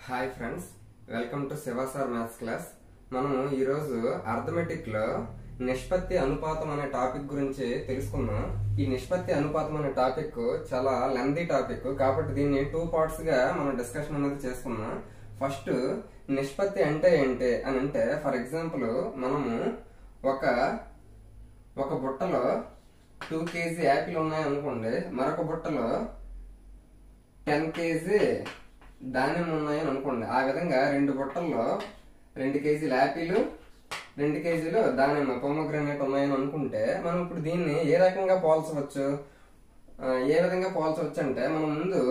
Hi friends, welcome to Shiva sir maths class. మనము ఈరోజు arithmetic లో నిష్పత్తి అనుపాతం అనే టాపిక్ గురించి తెలుసుకున్నాం. ఈ నిష్పత్తి అనుపాతం అనే టాపిక్ చాలా లెంతీ టాపిక్ కాబట్టి దీన్ని 2 పార్ట్స్ గా మనం డిస్కషన్ అనేది చేసుకున్నాం. ఫస్ట్ నిష్పత్తి అంటే ఏంటి అని అంటే, ఫర్ ఎగ్జాంపుల్ మనము ఒక బుట్టలో 2 kg యాపిల్ ఉన్నాయి అనుకోండి, మరొక బుట్టలో 10 kg దానిమ్మ ఉన్నాయని అనుకోండి. ఆ విధంగా 2 బుట్టల్లో 2 kg యాపిల్, 2 kg దానిమ్మ పొమోగ్రానేట్ ఉన్నాయని అనుకుంటే, మనం ఇప్పుడు దీన్ని ఏ రకంగా పోల్చవచ్చు, ఏ విధంగా పోల్చవచ్చు అంటే, మనం ముందు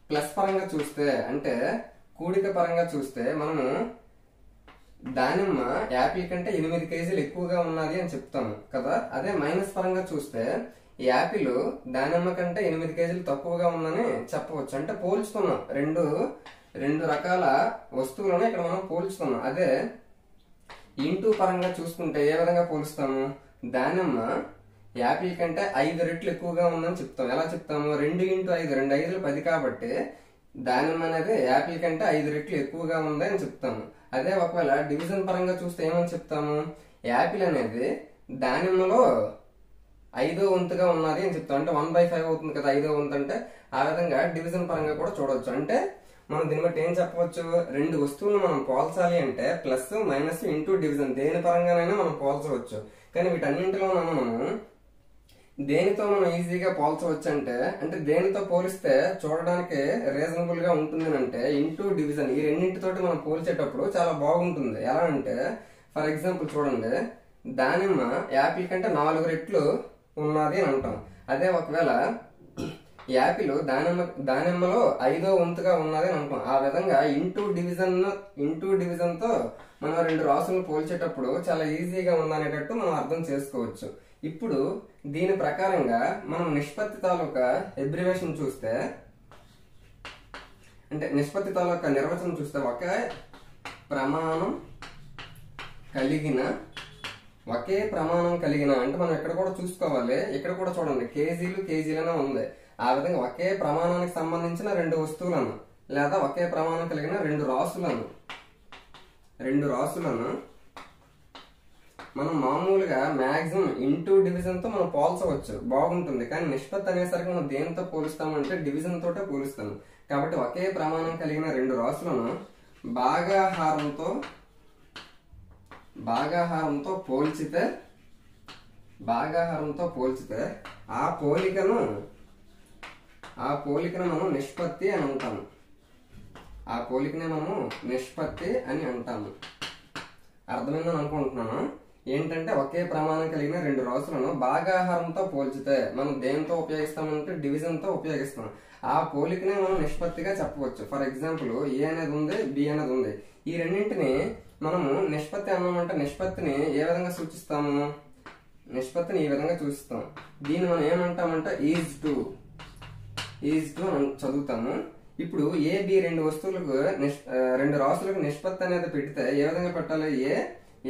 ప్లస్ పరంగా చూస్తే, అంటే కూడిక పరంగా చూస్తే మనము దానిమ్మ యాపిల్ కంటే 8 kg ఎక్కువగా ఉన్నది అని చెప్తాము కదా. అదే మైనస్ పరంగా చూస్తే యాపిల్ దానిమ్మ కంటే 8 kg తక్కువగా ఉందని చెప్పవచ్చు. అంటే పోల్చుతున్నాం, రెండు రకాల వస్తువులను ఇక్కడ మనం పోల్చుతున్నాం. అదే ఇంటూ పరంగా చూసుకుంటే ఏ విధంగా పోలుస్తాము, దానిమ్మ యాపిల్ కంటే 5 రెట్లు ఎక్కువగా ఉందని చెప్తాం. ఎలా చెప్తాము, 2 × 5, 2 5 10 కాబట్టి దానిమ్మ అనేది యాపిల్ కంటే 5 రెట్లు ఎక్కువగా ఉంది అని చెప్తాము. అదే ఒకవేళ డివిజన్ పరంగా చూస్తే ఏమని చెప్తాము, యాపిల్ అనేది దానిమ్మలో 5వ వంతుగా ఉన్నది అని చెప్తాం. అంటే 1/5 అవుతుంది కదా 5వ వంతు అంటే. ఆ విధంగా డివిజన్ పరంగా కూడా చూడవచ్చు. అంటే మనం దీన్ని బట్టి ఏం చెప్పవచ్చు, 2 వస్తువులను మనం పోల్చాలి అంటే ప్లస్ మైనస్ ఇంటూ డివిజన్ దేని పరంగానైనా మనం పోల్చవచ్చు. కానీ వీటన్నింటిలో మనము దేనితో మనం ఈజీగా పోల్చవచ్చు అంటే దేనితో పోలిస్తే చూడడానికి రీజనబుల్ గా ఉంటుంది అంటే ఇంటూ డివిజన్. ఈ రెండింటితోటి మనం పోల్చేటప్పుడు చాలా బాగుంటుంది. ఎలా అంటే ఫర్ ఎగ్జాంపుల్ చూడండి, దానిమ్మ యాపిల్ కంటే 4 రెట్లు ఉన్నది అని అంటాం. అదే ఒకవేళ యాపిల్ దానిమ్మలో 5వ వంతుగా ఉన్నది అని అంటాం. ఆ విధంగా ఇంటూ డివిజన్ తో మనం 2 రాసులను పోల్చేటప్పుడు చాలా ఈజీగా ఉందనేటట్టు మనం అర్థం చేసుకోవచ్చు. ఇప్పుడు దీని ప్రకారంగా మనం నిష్పత్తి తాలూకా అబ్రివేషన్ చూస్తే, అంటే నిష్పత్తి తాలూకా నిర్వచనం చూస్తే, ఒకే ప్రమాణం కలిగిన అంటే మనం ఇక్కడ కూడా చూసుకోవాలి. ఇక్కడ కూడా చూడండి కేజీలనే ఉంది. ఆ విధంగా ఒకే ప్రమాణానికి సంబంధించిన 2 వస్తువులను లేదా ఒకే ప్రమాణం కలిగిన 2 రాసులను మనం మామూలుగా మాక్సిమం ఇంటూ డివిజన్ తో మనం పోల్చవచ్చు, బాగుంటుంది. కానీ నిష్పత్తి అనేసరికి మనం దేనితో పోలుస్తామంటే డివిజన్ తోటే పోలుస్తాము. కాబట్టి ఒకే ప్రమాణం కలిగిన 2 రాసులను భాగాహారంతో పోల్చితే ఆ పోలికను మనం నిష్పత్తి అని అంటాము. ఆ పోలికనే మనము నిష్పత్తి అని అంటాము. అర్థమైందని అనుకుంటున్నాను. ఏంటంటే ఒకే ప్రమాణం కలిగిన 2 రాసులను భాగాహారంతో పోల్చితే మనం దేంతో ఉపయోగిస్తామంటే డివిజన్ తో ఉపయోగిస్తాం. ఆ పోలికనే మనం నిష్పత్తిగా చెప్పవచ్చు. ఫర్ ఎగ్జాంపుల్ ఏ అనేది ఉంది, బి అనేది ఉంది. ఈ రెండింటిని మనము నిష్పత్తి అన్నామంటే నిష్పత్తిని ఏ విధంగా సూచిస్తాము, నిష్పత్తిని ఈ విధంగా సూచిస్తాం. దీన్ని మనం ఏమంటామంటే ఈజ్ టు అని చదువుతాము. ఇప్పుడు ఏ బి 2 వస్తువులకు 2 రాసులకు నిష్పత్తి అనేది పెడితే ఏ విధంగా పెట్టాలి,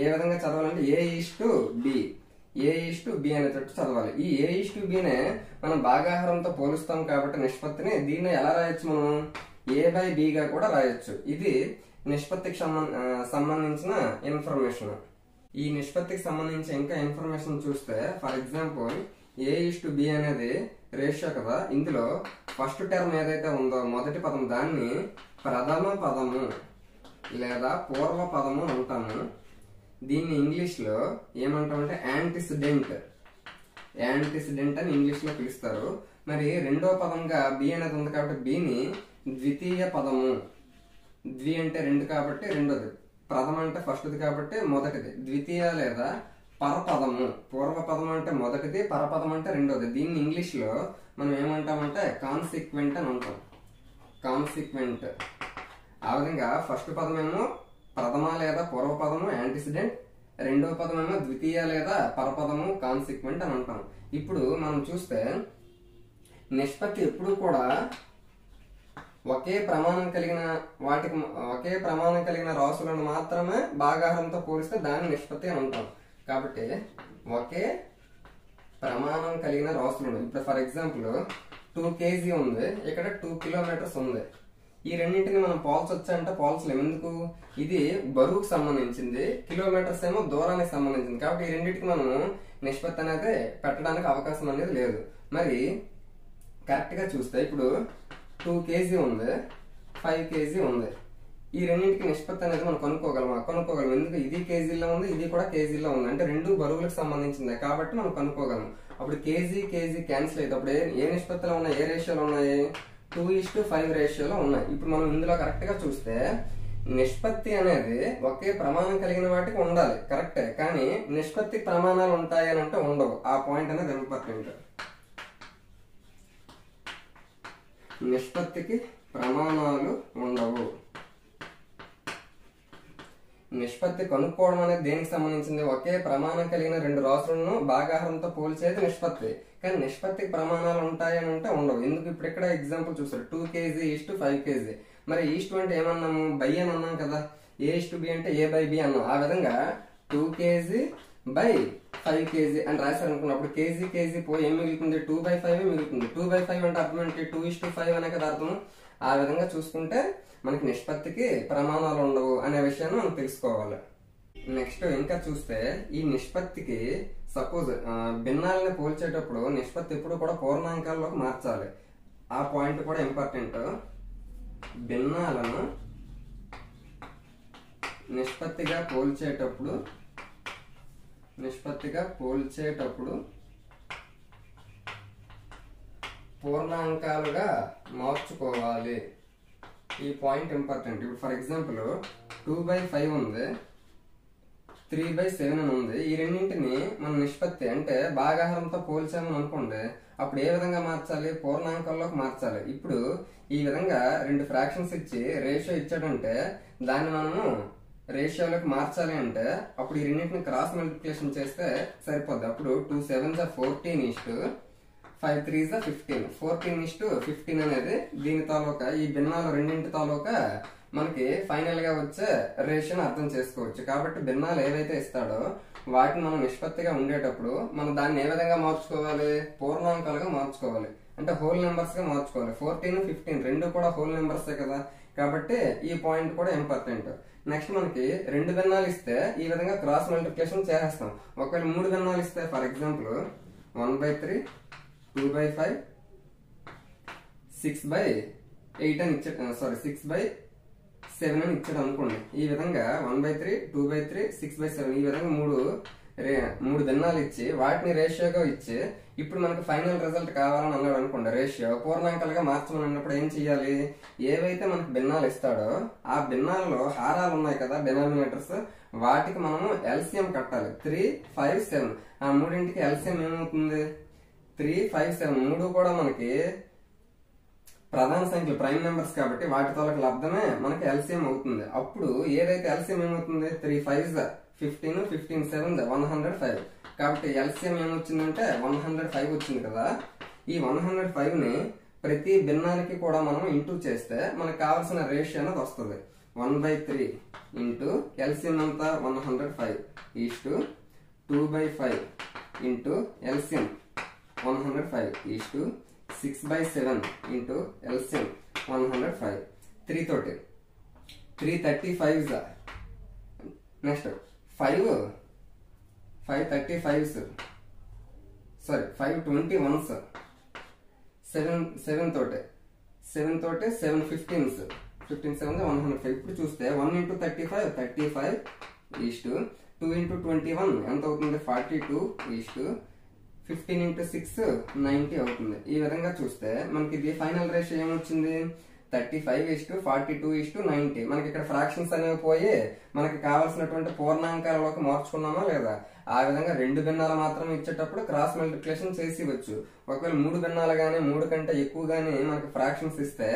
ఏ విధంగా చదవాలంటే ఏ:బి అనేటట్టు చదవాలి. ఈ ఏ:బినే మనం భాగాహారంతో పోలుస్తాం కాబట్టి నిష్పత్తిని దీన్ని ఎలా రాయొచ్చు, మనం a/bగా కూడా రాయొచ్చు. ఇది నిష్పత్తికి సంబంధించిన ఇన్ఫర్మేషన్. ఈ నిష్పత్తికి సంబంధించి ఇంకా ఇన్ఫర్మేషన్ చూస్తే, ఫర్ ఎగ్జాంపుల్ a:b అనేది రేషియో కదా. ఇందులో ఫస్ట్ టర్మ్ ఏదైతే ఉందో మొదటి పదం, దాన్ని ప్రథమ పదము లేదా పూర్వ పదము అంటాము. దీన్ని ఇంగ్లీష్ లో ఏమంటామంటే యాంటిసిడెంట్ అని ఇంగ్లీష్ లో పిలుస్తారు. మరి రెండో పదంగా బి అనేది ఉంది కాబట్టి బిని ద్వితీయ పదము. ద్వి అంటే 2 కాబట్టి రెండోది, ప్రథమ అంటే ఫస్ట్ది కాబట్టి మొదటిది, ద్వితీయ లేదా పరపదము. పూర్వపదం అంటే మొదటిది, పరపదం అంటే రెండోది. దీన్ని ఇంగ్లీష్ లో మనం ఏమంటామంటే కాన్సిక్వెంట్ అని అంటాం. కాన్సిక్వెంట్. ఆ విధంగా ఫస్ట్ పదమేమో ప్రథమ లేదా పూర్వపదము యాంటిసిడెంట్, రెండో పదమేమో ద్వితీయ లేదా పరపదము కాన్సిక్వెంట్ అని అంటాం. ఇప్పుడు మనం చూస్తే నిష్పత్తి ఎప్పుడు కూడా ఒకే ప్రమాణం కలిగిన రాసులను మాత్రమే భాగాహారంతో పోలిస్తే దాన్ని నిష్పత్తి అని అంటాం. కాబట్టి ఒకే ప్రమాణం కలిగిన రాసులను, ఇప్పుడు ఫర్ ఎగ్జాంపుల్ 2 kg ఉంది, ఇక్కడ 2 కిలోమీటర్స్ ఉంది. ఈ రెండింటిని మనం పోల్చొచ్చా అంటే పోల్చలేము. ఎందుకు? ఇది బరువుకు సంబంధించింది, కిలోమీటర్స్ ఏమో దూరానికి సంబంధించింది. కాబట్టి ఈ రెండింటికి మనము నిష్పత్తి అనేది పెట్టడానికి అవకాశం అనేది లేదు. మరి కరెక్ట్ గా చూస్తే ఇప్పుడు 2 kg ఉంది, 5 kg ఉంది. ఈ రెండింటికి నిష్పత్తి అనేది మనం కనుక్కోగలం. ఎందుకు? ఇది కేజీలో ఉంది, ఇది కూడా కేజీలో ఉంది. అంటే రెండు బరువులకు సంబంధించింది కాబట్టి మనం కనుక్కోగలం. అప్పుడు కేజీ క్యాన్సిల్ అయితే అప్పుడు ఏ నిష్పత్తిలో ఉన్నాయి, ఏ రేషియోలో ఉన్నాయి? 2:5 రేషియోలో ఉన్నాయి. ఇప్పుడు మనం ఇందులో కరెక్ట్ గా చూస్తే నిష్పత్తి అనేది ఒకే ప్రమాణం కలిగిన వాటికి ఉండాలి, కరెక్టే. కానీ నిష్పత్తి ప్రమాణాలు ఉంటాయి అని అంటే ఉండవు. ఆ పాయింట్ అనేది ఇంపార్టెంట్. నిష్పత్తికి ప్రమాణాలు ఉండవు. నిష్పత్తి కనుక్కోవడం అనేది దేనికి సంబంధించింది? ఒకే ప్రమాణం కలిగిన రెండు రాసులను భాగాహారంతో పోల్చేది నిష్పత్తి. కానీ నిష్పత్తికి ప్రమాణాలు ఉంటాయని అంటే ఉండవు. ఎందుకు? ఇప్పుడు ఇక్కడ ఎగ్జాంపుల్ చూస్తారు, 2 kg:5 kg. మరి ఈస్ట్ అంటే ఏమన్నాము? బై అని అన్నాం కదా. A:B అంటే A/B అన్నాం. ఆ విధంగా 2 kg/5 kg అని రాశారు అనుకున్నప్పుడు కేజీ పోయి ఏం మిగులుతుంది? 2/5 మిగులుతుంది. 2/5 అంటే అర్థం ఏంటి? 2:5 అనే కదా అర్థం. ఆ విధంగా చూసుకుంటే మనకి నిష్పత్తికి ప్రమాణాలు ఉండవు అనే విషయాన్ని మనం తెలుసుకోవాలి. నెక్స్ట్ ఇంకా చూస్తే ఈ నిష్పత్తికి సపోజ్ భిన్నాలని పోల్చేటప్పుడు నిష్పత్తి ఎప్పుడు కూడా పూర్ణాంకాల్లోకి మార్చాలి. ఆ పాయింట్ కూడా ఇంపార్టెంట్. భిన్నాలను నిష్పత్తిగా పోల్చేటప్పుడు పూర్ణాంకాలుగా మార్చుకోవాలి. ఈ పాయింట్ ఇంపార్టెంట్. ఇప్పుడు ఫర్ ఎగ్జాంపుల్ 2/5 ఉంది, 3/7 అని ఉంది. ఈ రెండింటిని మన నిష్పత్తి అంటే భాగాహారంతో పోల్చామని అనుకోండి, అప్పుడు ఏ విధంగా మార్చాలి? పూర్ణాంకాల్లోకి మార్చాలి. ఇప్పుడు ఈ విధంగా రెండు ఫ్రాక్షన్స్ ఇచ్చి రేషియో ఇచ్చాడంటే దాన్ని మనము రేషియోలోకి మార్చాలి అంటే అప్పుడు ఈ రెండింటిని క్రాస్ మల్టిప్లికేషన్ చేస్తే సరిపోద్ది. అప్పుడు 2 7s 14 5 3s 15. 14:15 అనేది దీని తాలూకా ఈ భిన్నాలు రెండింటి తాలూకా మనకి ఫైనల్ గా వచ్చే రేషియోని అర్థం చేసుకోవచ్చు. కాబట్టి భిన్నాలు ఏవైతే ఇస్తాడో వాటిని మనం నిష్పత్తిగా ఉండేటప్పుడు మనం దాన్ని ఏ విధంగా మార్చుకోవాలి? పూర్ణాంకాలుగా మార్చుకోవాలి. అంటే హోల్ నెంబర్స్ గా మార్చుకోవాలి. 14, 15 రెండు కూడా హోల్ నెంబర్సే కదా. కాబట్టి ఈ పాయింట్ కూడా ఇంపార్టెంట్. నెక్స్ట్ మనకి రెండు భిన్నాలు ఇస్తే ఈ విధంగా క్రాస్ మల్టిప్లికేషన్ చేసేస్తాం. ఒకవేళ మూడు భిన్నాలు ఇస్తే ఫర్ ఎగ్జాంపుల్ 1/3, 2/5, 6/8 అని ఇచ్చాడు. 6/7 అని ఇచ్చాడు అనుకోండి. ఈ విధంగా 1/3, 2/3, 6/7 ఈ విధంగా మూడు భిన్నాలు ఇచ్చి వాటిని రేషియోగా ఇచ్చి ఇప్పుడు మనకు ఫైనల్ రిజల్ట్ కావాలని అన్నాడు అనుకోండి. రేషియో పూర్ణాంకాలుగా మార్చమని అన్నప్పుడు ఏం చెయ్యాలి? ఏవైతే మనకు భిన్నాలు ఇస్తాడో ఆ భిన్నాల్లో హారాలు ఉన్నాయి కదా, డినామినేటర్స్, వాటికి మనము ఎల్సిఎం కట్టాలి. 3, 5, 7 ఆ మూడింటికి ఎల్సిఎం ఏమవుతుంది? 3, 5, 7 మూడు కూడా మనకి ప్రధాన సంఖ్యలు, ప్రైమ్ నెంబర్స్ కాబట్టి వాటి తోలకు లబ్ధమే మనకి ఎల్సిఎం అవుతుంది. అప్పుడు ఏదైతే ఎల్సిఎం ఏమవుతుంది? 3 5s 15, 15 7s 105. కాబట్టి ఎల్సిఎం ఏమొచ్చిందంటే 105 వచ్చింది కదా. ఈ 105 ని ప్రతి భిన్నానికి కూడా మనం ఇంటూ చేస్తే మనకు కావాల్సిన రేషియో అనేది వస్తుంది. 1/3 ఇంటూ ఎల్సిఎం అంతా 105 is to 2/5 into LCM 105 is to 6/7 into LCM 105. 3 తోటి 335s. Next 535s, sorry 521s. 7 తోటి 7 15s, 15 7 105. ఇప్పుడు చూస్తే 1 ఇంటూ 35 ఈస్టు 2 ఇంటూ 21 ఎంత అవుతుంది? 42 ఈస్టు 15 ఇంటూ 6 90 అవుతుంది. ఈ విధంగా చూస్తే మనకి ఇది ఫైనల్ రేషియో ఏమొచ్చింది? 35:42:90. మనకి ఇక్కడ ఫ్రాక్షన్స్ అనేవి పోయి మనకి కావాల్సినటువంటి పూర్ణాంకాలలోకి మార్చుకున్నామా లేదా? ఆ విధంగా రెండు భిన్నాలు మాత్రం ఇచ్చేటప్పుడు క్రాస్ మల్టిప్లికేషన్ చేసి ఇవ్వచ్చు. ఒకవేళ మూడు భిన్నాలు గానీ మూడు కంటే ఎక్కువ గానీ మనకి ఫ్రాక్షన్స్ ఇస్తే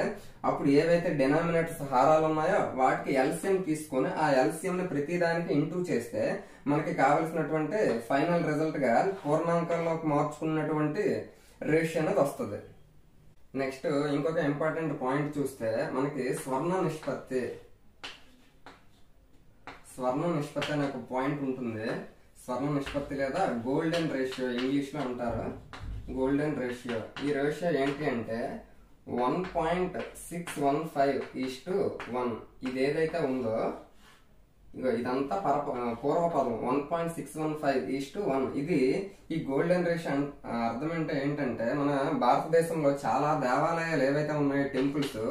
అప్పుడు ఏవైతే డినామినేటర్స్ హారాలు ఉన్నాయో వాటికి ఎల్సిఎం తీసుకొని ఆ ఎల్సిఎం ని ప్రతి దానికి ఇంటూ చేస్తే మనకి కావలసినటువంటి ఫైనల్ రిజల్ట్ గా పూర్ణాంకాల్లోకి మార్చుకున్నటువంటి రేషియో అనేది వస్తుంది. నెక్స్ట్ ఇంకొక ఇంపార్టెంట్ పాయింట్ చూస్తే మనకి స్వర్ణ నిష్పత్తి అనే ఒక పాయింట్ ఉంటుంది. స్వర్ణ నిష్పత్తి లేదా గోల్డెన్ రేషియో ఇంగ్లీష్ లో అంటారు. Golden ratio. ఈ రేషియో ఏంటి అంటే 1.615:1. ఇది ఏదైతే ఉందో ఇదంతా పూర్వపదం 1.615:1. ఇది ఈ గోల్డెన్ రేషియో అర్థం ఏంటంటే మన భారతదేశంలో చాలా దేవాలయాలు ఏవైతే ఉన్నాయో టెంపుల్స్,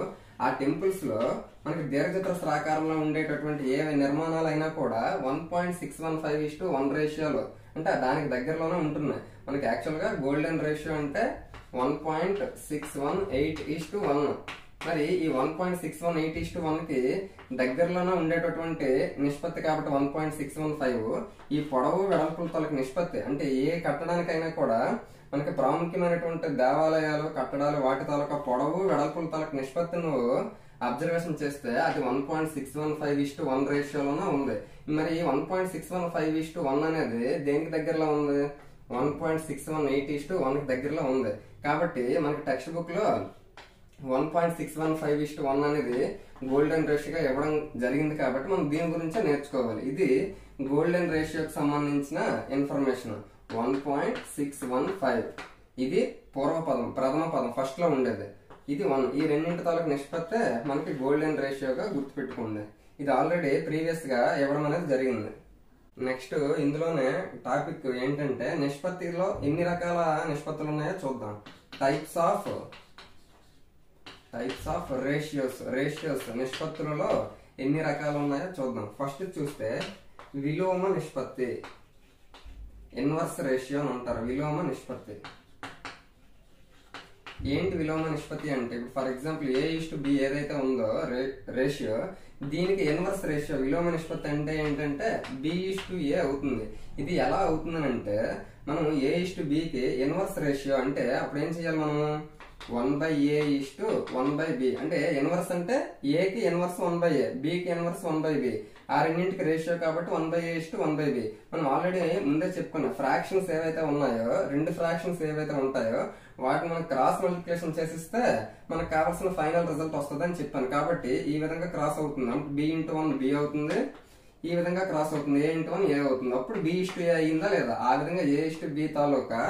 ఆ టెంపుల్స్ లో మనకి దీర్ఘచతురస్రాకారంలో ఉండేటటువంటి ఏ నిర్మాణాలు అయినా కూడా 1.615:1 రేషియోలో అంటే దానికి దగ్గరలోనే ఉంటున్నాయి. మనకి యాక్చువల్ గా గోల్డెన్ రేషియో అంటే 1.618:1. మరి ఈ 1.618:1 కి దగ్గరలోనే ఉండేటటువంటి నిష్పత్తి కాబట్టి 1.615 ఈ పొడవు వెడల్పుల తలకు నిష్పత్తి అంటే ఏ కట్టడానికైనా కూడా మనకి ప్రాముఖ్యమైనటువంటి దేవాలయాలు కట్టడాలు వాటి తాలూకా పొడవు వెడల్పుల తలకు నిష్పత్తి నువ్వు అబ్జర్వేషన్ చేస్తే అది 1.615:1 రేషియోలోనే ఉంది. మరి 1.615:1 అనేది దేనికి దగ్గరలో ఉంది? 1.618:1 కి దగ్గరలో ఉంది. కాబట్టి మనకి టెక్స్ట్ బుక్ లో 1.615:1 అనేది గోల్డెన్ రేషియోగా ఇవ్వడం జరిగింది కాబట్టి మనం దీని గురించే నేర్చుకోవాలి. ఇది గోల్డెన్ రేషియోకి సంబంధించిన ఇన్ఫర్మేషన్. 1.615 ఇది పూర్వపదం, ప్రథమ పదం, ఫస్ట్ లో ఉండేది. ఇది 1. ఈ రెండింటి తాలూకు నిష్పత్తే మనకి గోల్డెన్ రేషియోగా గుర్తుపెట్టుకోండి. ఇది ఆల్రెడీ ప్రీవియస్ గా ఇవ్వడం అనేది జరిగింది. నెక్స్ట్ ఇందులోనే టాపిక్ ఏంటంటే నిష్పత్తిలో ఎన్ని రకాల నిష్పత్తులు ఉన్నాయో చూద్దాం. టైప్స్ ఆఫ్ రేషియోస్ నిష్పత్తులలో ఎన్ని రకాలు ఉన్నాయో చూద్దాం. ఫస్ట్ చూస్తే విలోమ నిష్పత్తి, ఇన్వర్స్ రేషియో అని అంటారు. విలోమ నిష్పత్తి ఏంటి? విలోమ నిష్పత్తి అంటే ఇప్పుడు ఫర్ ఎగ్జాంపుల్ A:B ఏదైతే ఉందో రేషియో, దీనికి ఇన్వర్స్ రేషియో విలోమ నిష్పత్తి అంటే ఏంటంటే B:A అవుతుంది. ఇది ఎలా అవుతుంది అంటే మనం A:B కి ఇన్వర్స్ రేషియో అంటే అప్పుడు ఏం చేయాలి? మనం 1/A:1/B అంటే ఇన్వర్స్ అంటే A కి ఇన్వర్స్ 1/A, B కి ఇన్వర్స్ 1/B. ఆ రెండింటికి రేషియో కాబట్టి 1/A:1/B. మనం ఆల్రెడీ ముందే చెప్పుకున్నాం. ఫ్రాక్షన్స్ ఏవైతే ఉన్నాయో, రెండు ఫ్రాక్షన్స్ ఏవైతే ఉంటాయో వాటిని మనం క్రాస్ మల్టిప్లికేషన్ చేసిస్తే మనకు కావాల్సిన ఫైనల్ రిజల్ట్ వస్తుంది అని చెప్పాను. కాబట్టి ఈ విధంగా క్రాస్ అవుతుంది. B:1 B అవుతుంది, ఈ విధంగా క్రాస్ అవుతుంది. A:1 A అవుతుంది. అప్పుడు B:A అయిందా లేదా? ఆ విధంగా A:B తాలూకా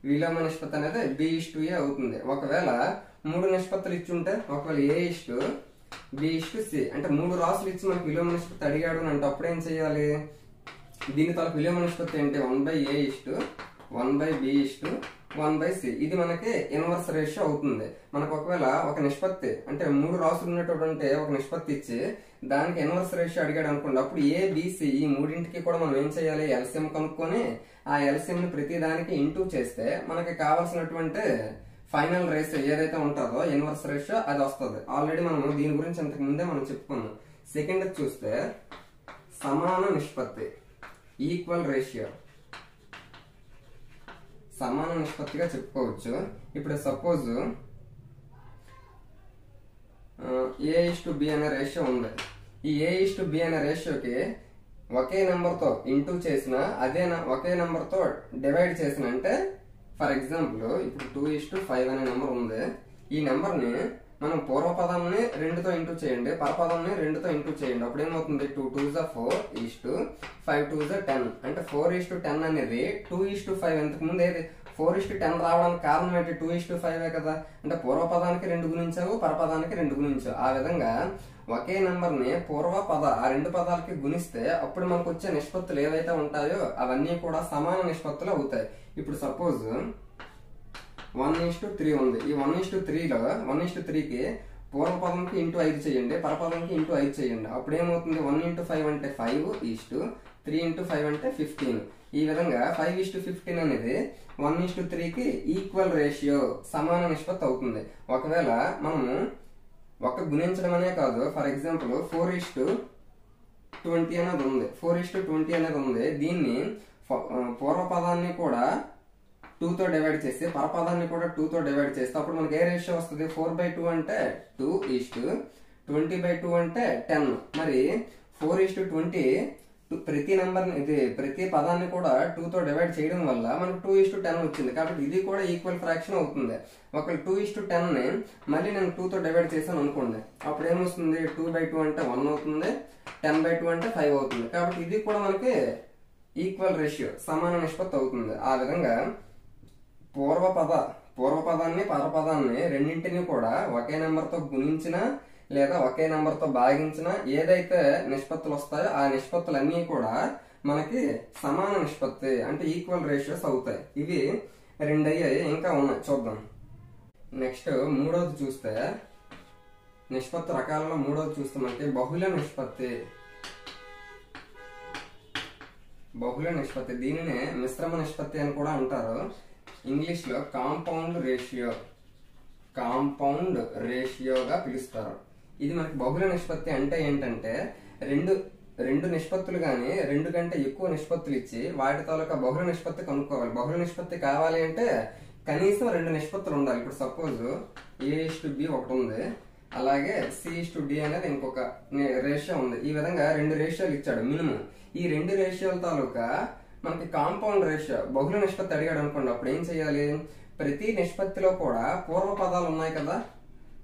విలోమ నిష్పత్తి అనేది B:A అవుతుంది. ఒకవేళ 3 నిష్పత్తులు ఇచ్చుంటే, ఒకవేళ A:B:C అంటే 3 రాసులు ఇచ్చి మనకి విలోమ నిష్పత్తి అడిగాడు అంటే అప్పుడు ఏం చేయాలి? దీని తాలూకు విలోమ నిష్పత్తి ఏంటి? 1/A:1/B:1/C. ఇది మనకి ఇన్వర్స్ రేషియో అవుతుంది. మనకు ఒకవేళ ఒక నిష్పత్తి అంటే 3 రాసులు ఉన్నటువంటి ఒక నిష్పత్తి ఇచ్చి దానికి ఇన్వర్స్ రేషియో అడిగాడు అనుకోండి, అప్పుడు ABC ఈ మూడింటికి కూడా మనం ఏం చేయాలి? ఎల్సిఎం కనుక్కొని ఆ ఎల్సిఎం ని ప్రతి దానికి ఇంటూ చేస్తే మనకి కావాల్సినటువంటి ఫైనల్ రేషియో ఏదైతే ఉంటుందో ఇన్వర్స్ రేషియో అది వస్తుంది. ఆల్రెడీ మనం దీని గురించి ఇంతకు ముందే మనం చెప్పుకున్నాం. సెకండ్ చూస్తే సమాన నిష్పత్తి, ఈక్వల్ రేషియో, సమాన నిష్పత్తిగా చెప్పుకోవచ్చు. ఇప్పుడు సపోజ్ A:B అనే రేషియో ఉంది. ఈ A:B అనే రేషియోకి ఒకే నెంబర్ తో ఇంటూ చేసిన ఒకే నెంబర్ తో డివైడ్ చేసిన అంటే ఫర్ ఎగ్జాంపుల్ ఇప్పుడు 2:5 అనే నెంబర్ ఉంది. ఈ నెంబర్ ని మనం పూర్వపదాన్ని 2తో ఇంటూ చేయండి, పరపదాన్ని 2తో ఇంటూ చేయండి. అప్పుడు ఏమవుతుంది? 2 2s 4 5 2s 10 అంటే 4:10 అనేది 2:5. ఇంతకు ముందు ఏది 4:10 రావడానికి కారణం ఏంటి? 2:5 కదా. అంటే పూర్వపదానికి 2 గుణించావు, పరపదానికి 2 గుణించావు. ఆ విధంగా ఒకే నెంబర్ ని పూర్వపద ఆ 2 పదాలకి గుణిస్తే అప్పుడు మనకు వచ్చే నిష్పత్తులు ఏవైతే ఉంటాయో అవన్నీ కూడా సమాన నిష్పత్తులు అవుతాయి. ఇప్పుడు సపోజ్ 1:3 ఉంది. ఈ 1:3లో 1:3కి పూర్వపదంకి ఇంటూ 5 చేయండి, పరపదంకి ఇంటూ 5 చేయండి. అప్పుడు ఏమవుతుంది? 1:5 అంటే 5, 3:5 అంటే 15. ఈ విధంగా 5:15 అనేది 1:3కి ఈక్వల్ రేషియో, సమాన నిష్పత్తి అవుతుంది. ఒకవేళ మనము ఒక గుణించడం అనే కాదు, ఫర్ ఎగ్జాంపుల్ 4:20 అనేది ఉంది. 4:20 అనేది ఉంది. దీన్ని పూర్వపదాన్ని కూడా 2తో డివైడ్ చేసి పరపదాన్ని కూడా 2తో డివైడ్ చేస్తే అప్పుడు మనకి ఏ రేషియో వస్తుంది? 4/2 అంటే 2:20/2 అంటే 10. మరి 4:20 ప్రతి పదాన్ని కూడా 2తో డివైడ్ చేయడం వల్ల మనకు 2:10 వచ్చింది. కాబట్టి ఇది కూడా ఈక్వల్ ఫ్రాక్షన్ అవుతుంది. ఒకవేళ 2:10 ని మళ్ళీ నేను 2తో డివైడ్ చేశాను అనుకోండి, అప్పుడు ఏమొస్తుంది? 2/2 అంటే 1 అవుతుంది, 10/2 అంటే 5 అవుతుంది. కాబట్టి ఇది కూడా మనకి ఈక్వల్ రేషియో, సమాన నిష్పత్తి అవుతుంది. ఆ విధంగా పూర్వపదాన్ని పరపదాన్ని రెండింటిని కూడా ఒకే నెంబర్తో గుణించిన లేదా ఒకే నెంబర్తో భాగించిన ఏదైతే నిష్పత్తులు వస్తాయో ఆ నిష్పత్తులన్నీ కూడా మనకి సమాన నిష్పత్తి అంటే ఈక్వల్ రేషియోస్ అవుతాయి. ఇవి 2 అయ్యాయి, ఇంకా ఉన్నాయి చూద్దాం. నెక్స్ట్ మూడోది చూస్తే నిష్పత్తి రకాలలో మూడోది చూస్తే మనకి బహుళ నిష్పత్తి. బహుళ నిష్పత్తి దీనినే మిశ్రమ నిష్పత్తి అని కూడా అంటారు. ఇంగ్లీష్ లో కాంపౌండ్ రేషియోగా పిలుస్తారు. ఇది మనకి బహుళ నిష్పత్తి అంటే ఏంటంటే రెండు నిష్పత్తులు గాని 2 కంటే ఎక్కువ నిష్పత్తులు ఇచ్చి వాటి తాలూకా బహుళ నిష్పత్తి కనుక్కోవాలి. బహుళ నిష్పత్తి కావాలి అంటే కనీసం 2 నిష్పత్తులు ఉండాలి. ఇప్పుడు సపోజ్ A:B ఒకటి ఉంది, అలాగే C:D అనేది ఇంకొక రేషియో ఉంది. ఈ విధంగా 2 రేషియోలు ఇచ్చాడు మినిమం. ఈ 2 రేషియోల తాలూకా మనకి కాంపౌండ్ రేషియో బహుళ నిష్పత్తి అడిగాడు అనుకోండి, అప్పుడు ఏం చేయాలి? ప్రతి నిష్పత్తిలో కూడా పూర్వ పదాలు ఉన్నాయి కదా,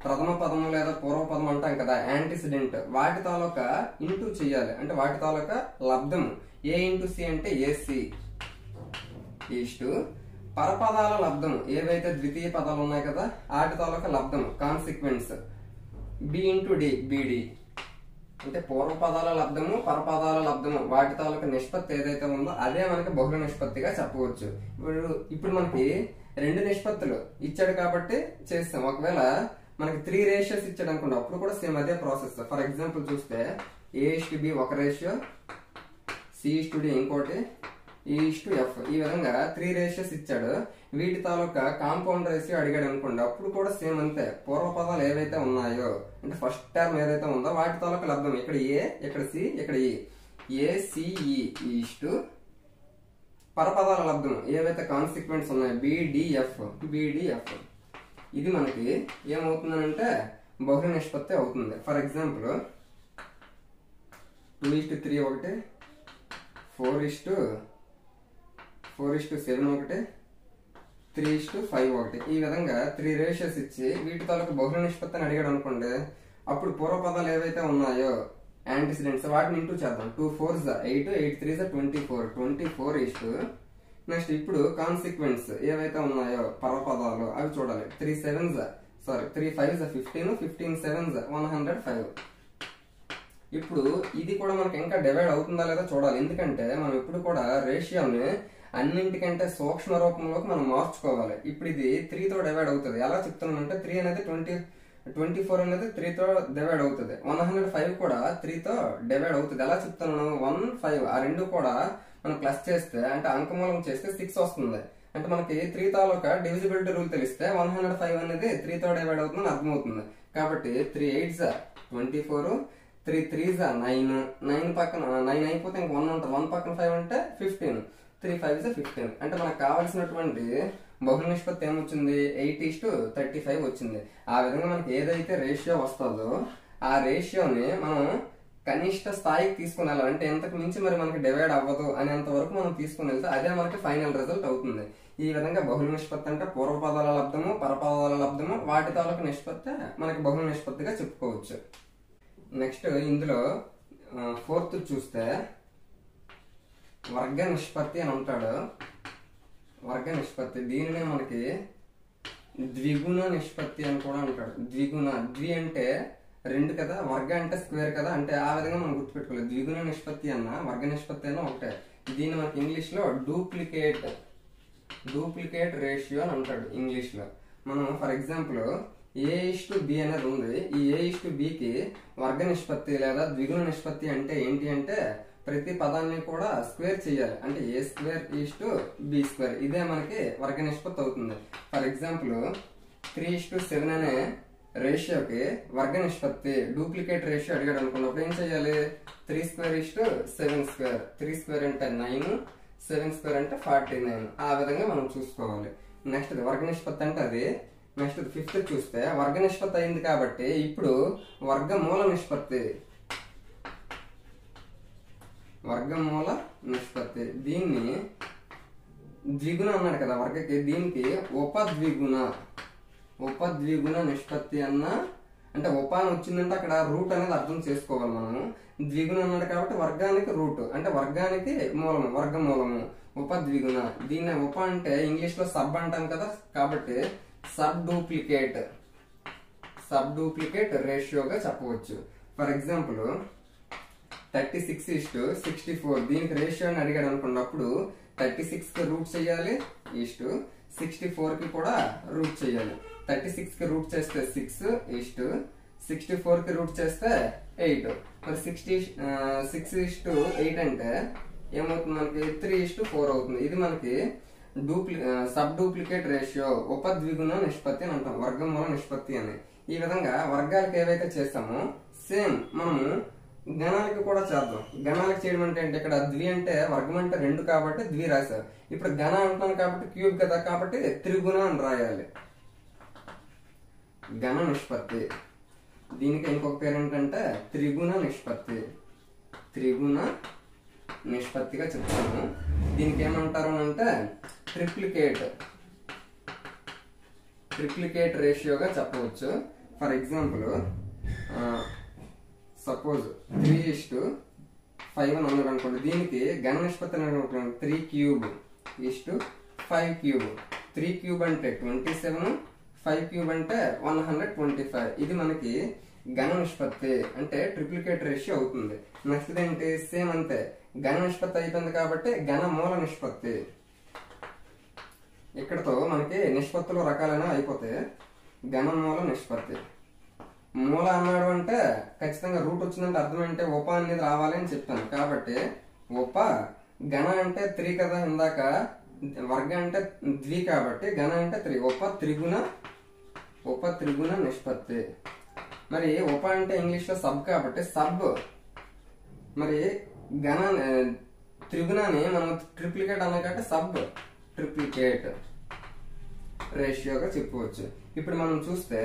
ప్రథమ పదము లేదా పూర్వ పదం అంటాం కదా, యాంటిసిడెంట్, వాటి తాలూకా ఇంటూ చేయాలి. అంటే వాటి తాలూకా లబ్ధము A:C అంటే AC ఈస్టు పరపదాల లబ్ధము ఏవైతే ద్వితీయ పదాలు ఉన్నాయి కదా వాటి తాలూకా లబ్ధము కాన్సిక్వెన్స్ B:D BD అంటే పూర్వ పదాల లబ్ధము పరపదాల లబ్ధము వాటి తాలూకా నిష్పత్తి ఏదైతే ఉందో అదే మనకి బహుళ నిష్పత్తిగా చెప్పవచ్చు. ఇప్పుడు మనకి 2 నిష్పత్తులు ఇచ్చాడు కాబట్టి చేస్తాం. ఒకవేళ మనకి 3 రేషియోస్ ఇచ్చాడు అనుకోండి, అప్పుడు కూడా సేమ్ అదే ప్రాసెస్. ఫర్ ఎగ్జాంపుల్ చూస్తే A:B ఒక రేషియో, C:D ఇంకోటి, E:F ఈ విధంగా 3 రేషియోస్ ఇచ్చాడు. వీటి తాలూకా కాంపౌండ్ రేషియో అడిగాడు అనుకోండి, అప్పుడు కూడా సేమ్ అంతే. పూర్వపదాలు ఏవైతే ఉన్నాయో అంటే ఫస్ట్ టర్మ్ ఏదైతే ఉందో వాటి తాలూకా లబ్ధం ఇక్కడ A, ఇక్కడ C, ఇక్కడ E, ACE ఈస్టు పరపదాల లబ్ధం ఏవైతే కాన్సిక్వెన్స్ ఉన్నాయో BDF. ఇది మనకి ఏమవుతుందంటే బహుళ నిష్పత్తి అవుతుంది. ఫర్ ఎగ్జాంపుల్ 2:3 ఒకటి, 4:7 ఒకటి, 3:5 ఒకటి, ఈ విధంగా 3 రేషియోస్ ఇచ్చి వీటి తాలూకు బహుళ నిష్పత్తి అని అడిగాడు అనుకోండి, అప్పుడు పూర్వపదాలు ఏవైతే ఉన్నాయో యాంటిసిడెంట్స్ వాటిని ఇంటూ చేద్దాం. 2 4s 8, 8 3s 24 ఈస్టు నెక్స్ట్ ఇప్పుడు కాన్సిక్వెన్స్ ఏవైతే ఉన్నాయో పరపదాలు అవి చూడాలి. 3 5s 15, 15 7s 105. ఇప్పుడు ఇది కూడా మనకి ఇంకా డివైడ్ అవుతుందా లేదా చూడాలి. ఎందుకంటే మనం ఇప్పుడు కూడా రేషియోని అన్నింటికంటే సూక్ష్మ రూపంలోకి మనం మార్చుకోవాలి. ఇప్పుడు ఇది 3తో డివైడ్ అవుతుంది. ఎలా చెప్తున్నానంటే 3 అనేది 24 అనేది 3తో డివైడ్ అవుతుంది. 105 కూడా 3తో డివైడ్ అవుతుంది. ఎలా చెప్తున్నాను? 1 5 ఆ రెండు కూడా మనం ప్లస్ చేస్తే అంటే అంకమూలం చేస్తే 6 వస్తుంది. అంటే మనకి 3 తాలూకా డివిజిబిలిటీ రూల్ తెలిస్తే 105 అనేది 3తో డివైడ్ అవుతుందని అర్థమవుతుంది. కాబట్టి 3 8s 24, 3 3s 9, 9 పక్కన 9 అయిపోతే ఇంక 1 ఉంటుంది. 1 పక్కన 5 అంటే 15, 3 5s 15. అంటే మనకు కావాల్సినటువంటి బహుళ నిష్పత్తి ఏమొచ్చింది? 8:35 వచ్చింది. ఆ విధంగా మనకి ఏదైతే రేషియో వస్తుందో ఆ రేషియోని మనం కనిష్ట స్థాయికి తీసుకుని వెళ్ళాలి. అంటే ఎంతకు మించి మరి మనకి డివైడ్ అవ్వదు అనేంత వరకు మనం తీసుకుని వెళ్తే అదే మనకి ఫైనల్ రిజల్ట్ అవుతుంది. ఈ విధంగా బహుళ నిష్పత్తి అంటే పూర్వపదాల లబ్ధము పరపదాల లబ్ధము వాటి తాలూకు నిష్పత్తి మనకి బహుళ నిష్పత్తిగా చెప్పుకోవచ్చు. నెక్స్ట్ ఇందులో 4th చూస్తే వర్గ నిష్పత్తి అని ఉంటాడు. వర్గ నిష్పత్తి దీనినే మనకి ద్విగుణ నిష్పత్తి అని కూడా అంటాడు. ద్వి అంటే 2 కదా, వర్గ అంటే స్క్వేర్ కదా, అంటే ఆ విధంగా మనం గుర్తుపెట్టుకోలేదు. ద్విగుణ నిష్పత్తి అన్న వర్గ నిష్పత్తి అన్న ఒకటే. దీన్ని మనకి ఇంగ్లీష్ లో డూప్లికేట్ రేషియో అని అంటాడు ఇంగ్లీష్ లో. మనం ఫర్ ఎగ్జాంపుల్ A:B అనేది ఉంది. ఈ A:Bకి వర్గ నిష్పత్తి లేదా ద్విగుణ నిష్పత్తి అంటే ఏంటి అంటే ప్రతి పదాన్ని కూడా స్క్వేర్ చేయాలి. అంటే A²:B². ఇదే మనకి వర్గ నిష్పత్తి అవుతుంది. ఫర్ ఎగ్జాంపుల్ 3:7 అనే రేషియోకి వర్గ నిష్పత్తి డూప్లికేట్ రేషియో అడిగాడు అనుకున్నప్పుడు ఏం చేయాలి? 3² 3² అంటే 9, 7² అంటే 49. ఆ విధంగా మనం చూసుకోవాలి. నెక్స్ట్ వర్గ నిష్పత్తి అంటే అది. నెక్స్ట్ 5th చూస్తే వర్గ నిష్పత్తి అయింది కాబట్టి ఇప్పుడు వర్గమూల నిష్పత్తి దీన్ని ద్విగుణ అన్నాడు కదా వర్గకి, దీనికి ఉపద్విగుణ నిష్పత్తి అన్న అంటే ఉప అని వచ్చిందంటే అక్కడ రూట్ అనేది అర్థం చేసుకోవాలి మనము. ద్విగుణ అన్నాడు కాబట్టి వర్గానికి రూట్ అంటే వర్గానికి మూలము వర్గమూలము ఉపద్విగుణ. దీన్ని ఉప అంటే ఇంగ్లీష్ లో సబ్ అంటాం కదా, కాబట్టి సబ్ డూప్లికేట్ రేషియోగా చెప్పవచ్చు. ఫర్ ఎగ్జాంపుల్ 36:64 దీనికి రేషియో అని అడిగాడు అనుకున్నప్పుడు 36 కి రూట్ చేయాలి, 64 కి కూడా రూట్ చేయాలి. 36 కి రూట్ చేస్తే 6, 64 కి రూట్ చేస్తే 8. మరి 6:8 అంటే ఏమవుతుంది మనకి 3:4 అవుతుంది. ఇది మనకి సబ్ డూప్లికేట్ రేషియో, ఉపద్విగుణ నిష్పత్తి అని అంటాం, వర్గమూల నిష్పత్తి అని. ఈ విధంగా వర్గాలకు ఏవైతే చేస్తామో సేమ్ మనము గణాలకి కూడా చేద్దాం. గణాలకు చేయడం అంటే ఇక్కడ ద్వి అంటే వర్గం అంటే 2 కాబట్టి ద్వి రాశారు. ఇప్పుడు గణ అంటున్నాను కాబట్టి క్యూబ్ కదా, కాబట్టి త్రిగుణ అని రాయాలి. గణ నిష్పత్తి, దీనికి ఇంకొక పేరు ఏంటంటే త్రిగుణ నిష్పత్తిగా చెప్తాము. దీనికి ఏమంటారు అంటే ట్రిప్లికేట్ రేషియోగా చెప్పవచ్చు. ఫర్ ఎగ్జాంపుల్ సపోజ్ 3:5 అని అన్నాడు అనుకోండి. దీనికి గణ నిష్పత్తి అనుకుంటున్నాను 3³ 3³ అంటే 27, 5³ అంటే 125. ఇది మనకి గణ నిష్పత్తి అంటే ట్రిప్లికేట్ రేషియో అవుతుంది. నెక్స్ట్ ఏంటి, సేమ్ అంతే, గణ నిష్పత్తి అయిపోయింది కాబట్టి గణ మూల నిష్పత్తి. ఇక్కడతో మనకి నిష్పత్తులు రకాలైన అయిపోతే గణ మూల నిష్పత్తి. మూల అన్నాడు అంటే ఖచ్చితంగా రూట్ వచ్చిందంటే అర్థం అంటే ఉప అనేది రావాలి అని చెప్పాను. కాబట్టి ఉప, గణ అంటే 3 కదా, ఇందాక వర్గ అంటే ద్వి కాబట్టి గణ అంటే 3, ఉప త్రిగుణ నిష్పత్తి. మరి ఉప అంటే ఇంగ్లీష్ లో సబ్ కాబట్టి సబ్, మరి గణ త్రిగుణాన్ని మనం ట్రిప్లికేట్ అన్నా కాబట్టి సబ్ ట్రిప్లికేట్ రేషియోగా చెప్పవచ్చు. ఇప్పుడు మనం చూస్తే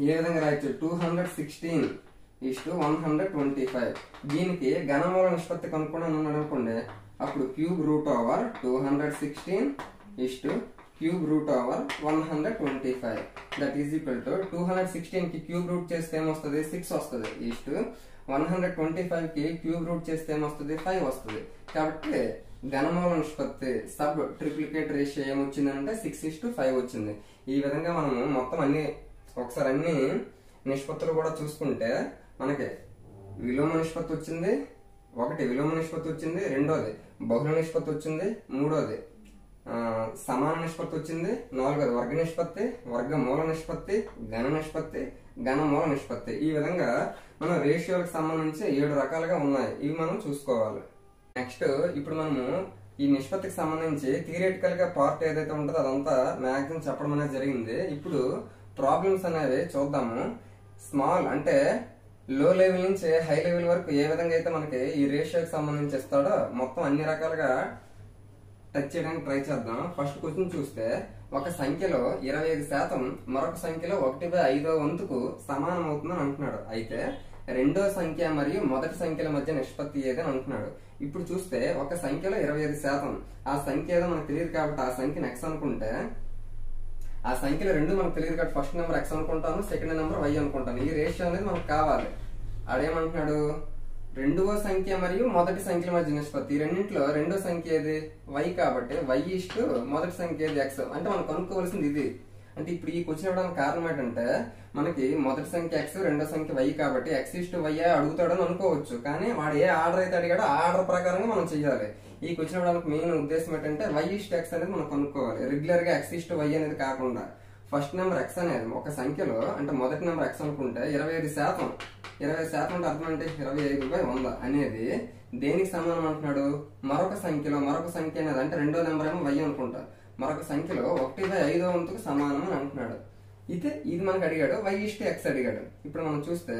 ఏ విధంగా రాయొచ్చు, 216:125. దీనికి గణమూల నిష్పత్తి కనుక్కోవడం అన్నాడు అనుకోండి, అప్పుడు cube root over 216 that is equal to 216 కి క్యూబ్ రూట్ చేస్తే ఏమొస్తుంది 6 వస్తుంది, 125 కి క్యూబ్ రూట్ చేస్తే ఏమొస్తుంది 5 వస్తుంది. కాబట్టి గణమూల నిష్పత్తి సబ్ ట్రిప్లికేట్ రేషియో ఏమొచ్చిందంటే 6:5 వచ్చింది. ఈ విధంగా మనము మొత్తం ఒకసారి అన్ని నిష్పత్తులు కూడా చూసుకుంటే మనకి విలోమ నిష్పత్తి వచ్చింది, విలోమ నిష్పత్తి వచ్చింది, రెండోది బహుళ నిష్పత్తి వచ్చింది, మూడోది సమాన నిష్పత్తి వచ్చింది, నాలుగోది వర్గ నిష్పత్తి, వర్గ మూల నిష్పత్తి, గణ నిష్పత్తి, గణ మూల నిష్పత్తి. ఈ విధంగా మనం రేషియోలకు సంబంధించి 7 రకాలుగా ఉన్నాయి. ఇవి మనం చూసుకోవాలి. నెక్స్ట్ ఇప్పుడు మనము ఈ నిష్పత్తికి సంబంధించి థియరిటికల్ గా పార్ట్ ఏదైతే ఉంటుందో అదంతా మ్యాక్సిమం చెప్పడం అనేది జరిగింది. ఇప్పుడు ప్రాబ్లమ్స్ అనేవి చూద్దాము. స్మాల్ అంటే లో లెవెల్ నుంచి హై లెవెల్ వరకు ఏ విధంగా అయితే మనకి ఈ రేషియోకి సంబంధించి ఇస్తాడో మొత్తం అన్ని రకాలుగా టచ్ చేయడానికి ట్రై చేద్దాం. ఫస్ట్ క్వశ్చన్ చూస్తే ఒక సంఖ్యలో 25% మరొక సంఖ్యలో 1/5వ వంతుకు సమానం అవుతుందని అంటున్నాడు. అయితే రెండో సంఖ్య మరియు మొదటి సంఖ్యల మధ్య నిష్పత్తి ఏదని అంటున్నాడు. ఇప్పుడు చూస్తే ఒక సంఖ్యలో 25%, ఆ సంఖ్య ఏదో మనకు తెలియదు కాబట్టి ఆ సంఖ్యను x అనుకుంటే, ఆ సంఖ్యలో రెండు మనకు తెలియదు కాబట్టి ఫస్ట్ నెంబర్ x అనుకుంటాను, సెకండ్ నెంబర్ y అనుకుంటాను. ఈ రేషియో అనేది మనకు కావాలి. ఆడేమంటున్నాడు, రెండవ సంఖ్య మరియు మొదటి సంఖ్యల మధ్య నిష్పత్తి. ఈ రెండింటిలో రెండో సంఖ్య ఏది y కాబట్టి y ఇష్టు మొదటి సంఖ్య ఏది x. అంటే మనం కనుక్కోవాల్సింది ఇది. అంటే ఇప్పుడు ఈ క్వశ్చన్ ఇవ్వడానికి కారణం ఏంటంటే మనకి మొదటి సంఖ్య x, రెండో సంఖ్య y కాబట్టి x ఇష్టు y అడుగుతాడని అనుకోవచ్చు. కానీ వాడు ఏ ఆర్డర్ అయితే అడిగాడో ఆ ఆర్డర్ ప్రకారంగా మనం చెయ్యాలి. ఈ క్వశ్చన్ ఇవ్వడానికి మెయిన్ ఉద్దేశం ఏంటంటే y ఇష్టు x అనేది మనం కనుక్కోవాలి. రెగ్యులర్ గా x ఇష్టు y అనేది కాకుండా ఫస్ట్ నెంబర్ x అనేది ఒక సంఖ్యలో అంటే మొదటి నెంబర్ x అనుకుంటే 25%. 20% అంటే అర్థం అంటే 25/100 అనేది దేనికి సమానం అంటున్నాడు, మరొక సంఖ్య అనేది అంటే రెండో నెంబర్ ఏమో y అనుకుంటా, మరొక సంఖ్యలో 1/5వ వంతుకు సమానం అని అంటున్నాడు. ఇది మనకు అడిగాడు, y ఇష్టు x అడిగాడు. ఇప్పుడు మనం చూస్తే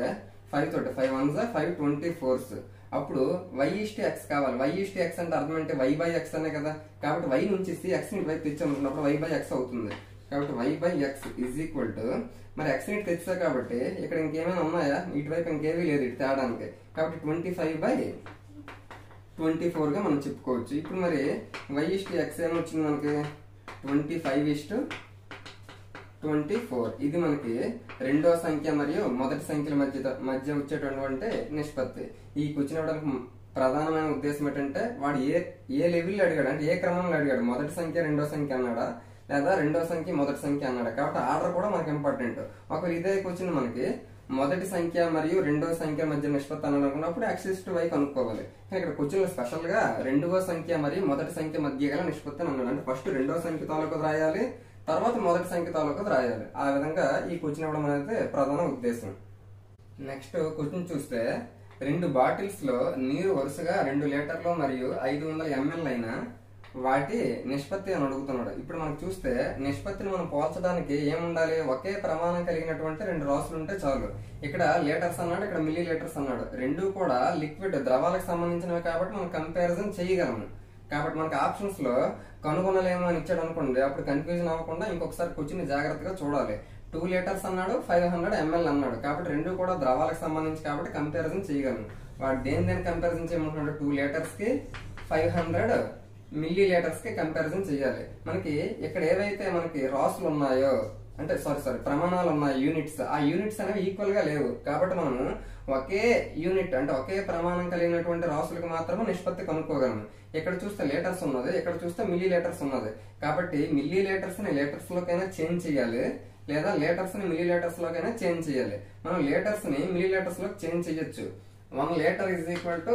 5 తోటి 5 1s 5 24s. అప్పుడు y ఇష్టు x కావాలి. y ఇష్టు x అంటే అర్థం అంటే y/x అనే కదా. కాబట్టి y నుంచి x ని వైపు తెచ్చామనుకున్నప్పుడు y/x అవుతుంది. కాబట్టి y/x ఈజ్ ఈక్వల్ టు మరి x ని తెచ్చా కాబట్టి ఇక్కడ ఇంకేమైనా ఉన్నాయా, ఇటువైపు ఇంకేమీ లేదు ఇటు తేడానికి. కాబట్టి 25/24 గా మనం చెప్పుకోవచ్చు. ఇప్పుడు మరి y ఇష్టు x ఏమొచ్చింది మనకి 25/24. ఇది మనకి రెండో సంఖ్య మరియు మొదటి సంఖ్యల మధ్య వచ్చేటటువంటి నిష్పత్తి. ఈ క్వశ్చన్ ఇవ్వడానికి ప్రధానమైన ఉద్దేశం ఏంటంటే వాడు ఏ లెవెల్ అడిగాడు అంటే ఏ క్రమంలో అడిగాడు, మొదటి సంఖ్య రెండో సంఖ్య అన్నాడా, లేదా రెండో సంఖ్య మొదటి సంఖ్య అన్నాడు. కాబట్టి ఆర్డర్ కూడా మనకి ఇంపార్టెంట్. ఒకవేళ ఇదే క్వశ్చన్ మనకి మొదటి సంఖ్య మరియు రెండవ సంఖ్య మధ్య నిష్పత్తి అనుకున్నప్పుడు x/y కనుక్కోవాలి. ఇక్కడ క్వశ్చన్ స్పెషల్ గా రెండవ సంఖ్య మరియు మొదటి సంఖ్య మధ్య గల నిష్పత్తి అని అన్నాడు. అంటే ఫస్ట్ రెండవ సంఖ్య తాలూకు రాయాలి, తర్వాత మొదటి సంఖ్య తాలూకు రాయాలి. ఆ విధంగా ఈ క్వశ్చన్ ఇవ్వడం అనేది ప్రధాన ఉద్దేశం. నెక్స్ట్ క్వశ్చన్ చూస్తే 2 బాటిల్స్ లో నీరు వరుసగా 2 లీటర్లు మరియు 500 ml అయినా వాటి నిష్పత్తి అని అడుగుతున్నాడు. ఇప్పుడు మనం చూస్తే నిష్పత్తిని మనం పోల్చడానికి ఏముండాలి, ఒకే ప్రమాణం కలిగినటువంటి 2 రాసులు ఉంటే చాలు. ఇక్కడ లీటర్స్ అన్నాడు, ఇక్కడ మిల్లీ లీటర్స్ అన్నాడు. రెండు కూడా లిక్విడ్ ద్రవాలకు సంబంధించినవి కాబట్టి మనం కంపారిజన్ చేయగలము. కాబట్టి మనకి ఆప్షన్స్ లో కనుగొనలేమో అని ఇచ్చాడు అనుకోండి, అప్పుడు కన్ఫ్యూజన్ అవ్వకుండా ఇంకొకసారి క్వశ్చన్ జాగ్రత్తగా చూడాలి. 2 లీటర్స్ అన్నాడు, 500 ml అన్నాడు. కాబట్టి రెండు కూడా ద్రవాలకు సంబంధించి కాబట్టి కంపారిజన్ చేయగలను. వాడు దేని కంపారిజన్ చేయమంటున్నాడు, 2 లీటర్స్ కి 500 మిల్లీ లీటర్స్ కి కంపారిజన్ చేయాలి. మనకి ఇక్కడ ఏవైతే మనకి రాసులు ఉన్నాయో అంటే సారీ ప్రమాణాలు ఉన్నాయి, యూనిట్స్, ఆ యూనిట్స్ అనేవి ఈక్వల్ గా లేవు. కాబట్టి మనము ఒకే యూనిట్ అంటే ఒకే ప్రమాణం కలిగినటువంటి రాసులకు మాత్రమే నిష్పత్తి కనుక్కోగలము. ఇక్కడ చూస్తే లీటర్స్ ఉన్నది, ఇక్కడ చూస్తే మిల్లీ లీటర్స్ ఉన్నది. కాబట్టి మిల్లీ లీటర్స్ ని లీటర్స్ లోకైనా చేంజ్ చేయాలి, లేదా లీటర్స్ ని మిల్లీ లీటర్స్ లోకైనా చేంజ్ చేయాలి. మనం లీటర్స్ ని మిల్లీ లీటర్స్ లోకి చేంజ్ చేయొచ్చు. 1 litre is equal to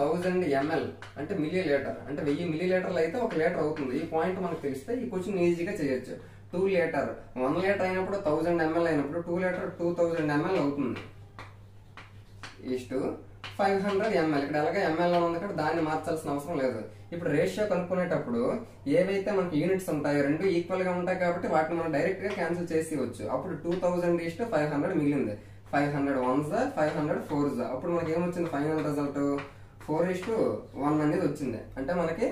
1000 ml అంటే మిల్లీ లీటర్ అంటే 1000 మిల్లీ లీటర్లు అయితే 1 లీటర్ అవుతుంది. ఈ పాయింట్ మనకు తెలిస్తే ఈ క్వశ్చన్ ఈజీగా చేయొచ్చు. 2 లీటర్ 1 లీటర్ అయినప్పుడు 1000 ml అయినప్పుడు 2 లీటర్ 2000 ml అవుతుంది. ఈస్ట్ 500 ml ఇక్కడ అలాగే ml లో ఉంది కాబట్టి దాన్ని మార్చాల్సిన అవసరం లేదు. ఇప్పుడు రేషియో కనుక్కునేటప్పుడు ఏవైతే మనకి యూనిట్స్ ఉంటాయో రెండు ఈక్వల్ గా ఉంటాయి కాబట్టి వాటిని మనం డైరెక్ట్ గా క్యాన్సిల్ చేసేయచ్చు. అప్పుడు 2000:500 మిగిలింది. 500 1s 500 4s. అప్పుడు మనకి ఏమొచ్చింది, ఫైనల్ రిజల్ట్ 4:1 అనేది వచ్చింది. అంటే మనకి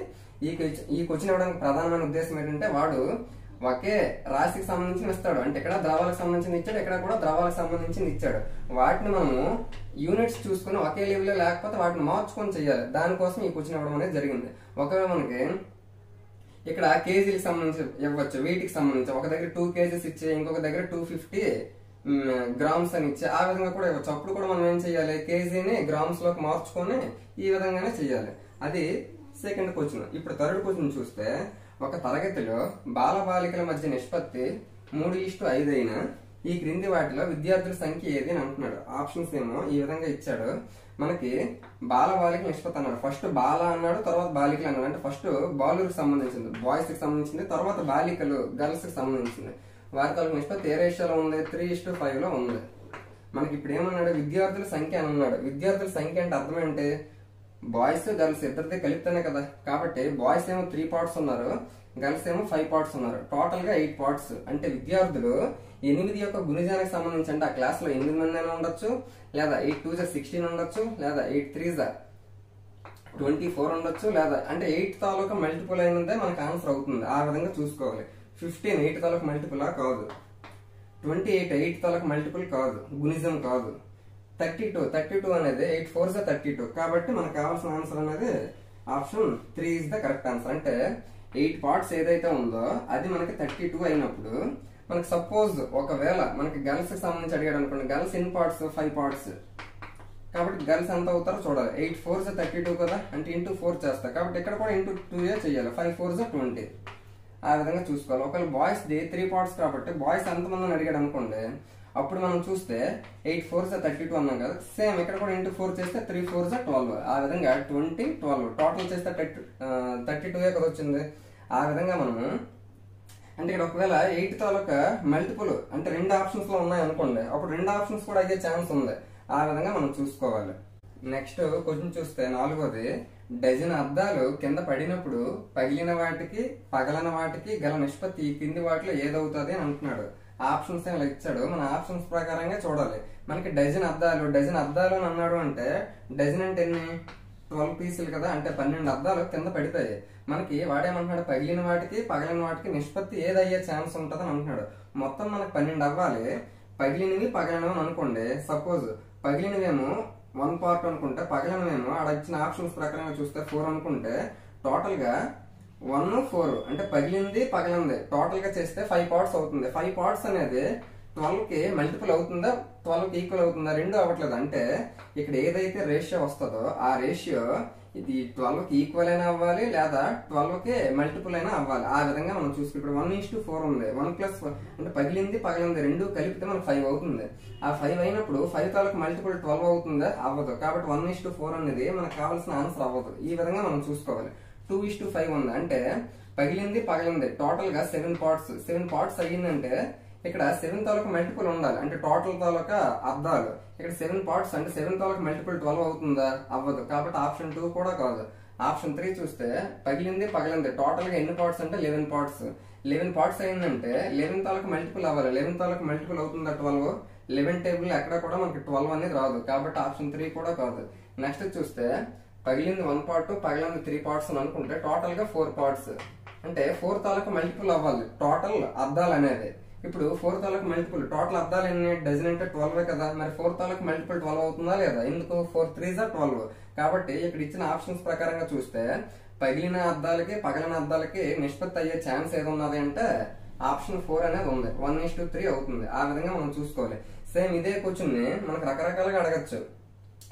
ఈ క్వశ్చన్ ఇవ్వడానికి ప్రధానమైన ఉద్దేశం ఏంటంటే వాడు ఒకే రాశికి సంబంధించిన ఇస్తాడు. అంటే ఇక్కడ ద్రవాలకు సంబంధించిన ఇచ్చాడు, ఇక్కడ కూడా ద్రవాలకు సంబంధించింది ఇచ్చాడు. వాటిని మనము యూనిట్స్ చూసుకుని ఒకే లెవెల్లో లేకపోతే వాటిని మార్చుకొని చేయాలి. దానికోసం ఈ క్వశ్చన్ ఇవ్వడం అనేది జరిగింది. ఒకవేళ మనకి ఇక్కడ కేజీలకు సంబంధించి ఇవ్వచ్చు, వీటికి సంబంధించి ఒక దగ్గర 2 kgs ఇచ్చే, ఇంకొక దగ్గర 250 గ్రామ్స్ అని ఇచ్చే, ఆ విధంగా కూడా ఇవ్వచ్చు. అప్పుడు కూడా మనం ఏం చేయాలి, కేజీని గ్రామ్స్ లోకి మార్చుకొని ఈ విధంగానే చేయాలి. అది సెకండ్ క్వశ్చన్. ఇప్పుడు థర్డ్ క్వశ్చన్ చూస్తే ఒక తరగతిలో బాలబాలికల మధ్య నిష్పత్తి 3:5 అయినా ఈ క్రింది వాటిలో విద్యార్థుల సంఖ్య ఏది అని అంటున్నాడు. ఆప్షన్స్ ఏమో ఈ విధంగా ఇచ్చాడు. మనకి బాలబాలికల నిష్పత్తి అన్నాడు. ఫస్ట్ బాల అన్నాడు, తర్వాత బాలికలు అన్నాడు. అంటే ఫస్ట్ బాలులకు సంబంధించింది, బాయ్స్ కి సంబంధించింది, తర్వాత బాలికలు గర్ల్స్ కి సంబంధించింది. వారి తాలూకు నిష్పత్తి ఏ రేషియోలో ఉంది, 3:5 లో ఉంది. మనకి ఇప్పుడు ఏమన్నాడు, విద్యార్థుల సంఖ్య అని అన్నాడు. విద్యార్థుల సంఖ్య అంటే అర్థం ఏంటి, బాయ్స్ గర్ల్స్ ఇద్దరిదే కలిపితేనే కదా. కాబట్టి బాయ్స్ ఏమో 3 parts ఉన్నారు, గర్ల్స్ ఏమో 5 parts ఉన్నారు. టోటల్ గా 8 parts. అంటే విద్యార్థులు 8 యొక్క గుణిజానికి సంబంధించి అంటే ఆ క్లాస్ లో 8 మంది అయినా ఉండొచ్చు, లేదా 8 2s 16 ఉండొచ్చు, లేదా 8 3s 24 ఉండొచ్చు, లేదా అంటే 8 తాలూకా మల్టిపుల్ అయినదే మనకు ఆన్సర్ అవుతుంది. ఆ విధంగా చూసుకోవాలి. 15 8 తాలూకా మల్టిపుల్ కాదు, 28 8 తాలూకా మల్టిపుల్ కాదు, గుణిజం కాదు. 32 అనేది 8 4s 32. కాబట్టి మనకు కావాల్సిన ఆన్సర్ అనేది option 3 is the correct answer. అంటే 8 parts ఏదైతే ఉందో అది మనకి 32 అయినప్పుడు మనకి సపోజ్ ఒకవేళ మనకి గర్ల్స్ కి సంబంధించి అడిగాడు అనుకోండి, గర్ల్స్ ఎన్ని parts 5 parts. కాబట్టి గర్ల్స్ ఎంత అవుతారో చూడాలి. 8 4s 32 కదా, అంటే ఇంటూ 4 చేస్తా. కాబట్టి ఇక్కడ కూడా ఇంటూ 2 చేయాలి. 5 4s 20. ఆ విధంగా చూసుకోవాలి. ఒకవేళ బాయ్స్ ది 3 parts కాబట్టి బాయ్స్ ఎంతమంది అడిగాడు అనుకోండి, అప్పుడు మనం చూస్తే 8 4s 32 అన్నాం కదా, సేమ్ ఇక్కడ కూడా ఇంటూ 4 చేస్తే 3 4s 12. ఆ విధంగా 20 12 టోటల్ చేస్తే 32 కదా వచ్చింది. ఆ విధంగా మనము అంటే ఇక్కడ ఒకవేళ 8 తాలూకా మల్టిపుల్ అంటే 2 ఆప్షన్స్ లో ఉన్నాయి అనుకోండి, అప్పుడు 2 ఆప్షన్స్ కూడా అయ్యే ఛాన్స్ ఉంది. ఆ విధంగా మనం చూసుకోవాలి. నెక్స్ట్ క్వశ్చన్ చూస్తే 4వది, డజన్ అద్దాలు కింద పడినప్పుడు పగిలిన వాటికి పగలన వాటికి గల నిష్పత్తి ఈ కింది వాటిలో ఏదవుతుంది అని అంటున్నాడు. ఆప్షన్స్ ఏమైనా ఇచ్చాడు, మన ఆప్షన్స్ ప్రకారంగా చూడాలి. మనకి డజన్ అద్దాలు అని అన్నాడు అంటే డజన్ అంటే ఎన్ని, 12 పీసులు కదా, అంటే 12 అద్దాలు కింద పడిపోయాయి. మనకి వాడేమంటున్నాడు, పగిలిన వాటికి పగలిన వాటికి నిష్పత్తి ఏదయ్యే ఛాన్స్ ఉంటుందని అంటున్నాడు. మొత్తం మనకి 12 అవ్వాలి. పగిలినవి పగలినవి అనుకోండి. సపోజ్ పగిలినవేమో 1 part అనుకుంటే, పగలినవేమో ఆడ ఇచ్చిన ఆప్షన్స్ ప్రకారంగా చూస్తే 4 అనుకుంటే, టోటల్ గా 1 4 అంటే పగిలింది పగలింది టోటల్ గా చేస్తే 5 parts అవుతుంది. 5 parts అనేది 12 కి మల్టిపుల్ అవుతుందా, 12 కి ఈక్వల్ అవుతుందా, రెండు అవ్వట్లేదు. అంటే ఇక్కడ ఏదైతే రేషియో వస్తుందో ఆ రేషియో ఇది 12కి ఈక్వల్ అయినా అవ్వాలి లేదా 12కి మల్టిపుల్ అయినా అవ్వాలి. ఆ విధంగా మనం చూసుకుంటే ఇప్పుడు 1:4 ఉంది. 1+1 అంటే పగిలింది రెండు కలిపితే మనకు 5 అవుతుంది. ఆ 5 అయినప్పుడు 5 తాలూకు మల్టిపుల్ 12 అవుతుందా? అవ్వదు. కాబట్టి 1:4 అనేది మనకు కావాల్సిన ఆన్సర్ అవ్వదు. ఈ విధంగా మనం చూసుకోవాలి. 2:5 ఉంది అంటే పగిలింది టోటల్ గా 7 పార్ట్స్. 7 పార్ట్స్ అయ్యిందంటే ఇక్కడ 7 తాలూకు మల్టిపుల్ ఉండాలి. అంటే టోటల్ తాలూకా అర్థాలు ఇక్కడ 7 పార్ట్స్ అంటే 7 తాలూకు మల్టిపుల్ 12 అవుతుందా? అవ్వదు. కాబట్టి ఆప్షన్ 2 కూడా కాదు. ఆప్షన్ 3 చూస్తే పగిలింది టోటల్ గా ఎన్ని పార్ట్స్ అంటే 11 పార్ట్స్. 11 పార్ట్స్ అయిందంటే 11 తాలూకు మల్టిపుల్ అవ్వాలి. 11 తాలూకు మల్టిపుల్ అవుతుందా 12? 11 టేబుల్ ఎక్కడ కూడా మనకి 12 అనేది రాదు. కాబట్టి ఆప్షన్ 3 కూడా కాదు. నెక్స్ట్ చూస్తే పగిలింది 1 పార్ట్, పగిలింది 3 పార్ట్స్ అని అనుకుంటే టోటల్ గా 4 పార్ట్స్ అంటే 4 తాలూకు మల్టిపుల్ అవ్వాలి టోటల్ అర్థాలు అనేది. ఇప్పుడు 4 తాలూకు మల్టిపుల్ టోటల్ అర్థాలు ఎన్ని? డజన్ అంటే 12 కదా. మరి 4 తాలూకు మల్టిపుల్ 12 అవుతుందా లేదా? ఎందుకు? 4 3s are 12. కాబట్టి ఇక్కడ ఇచ్చిన ఆప్షన్స్ ప్రకారంగా చూస్తే పగిలిన అర్థాలకి నిష్పత్తి అయ్యే ఛాన్స్ ఏది ఉన్నది అంటే ఆప్షన్ 4 అనేది ఉంది. 1:3 అవుతుంది. ఆ విధంగా మనం చూసుకోవాలి. సేమ్ ఇదే క్వశ్చన్ ని మనకు రకరకాలుగా అడగచ్చు.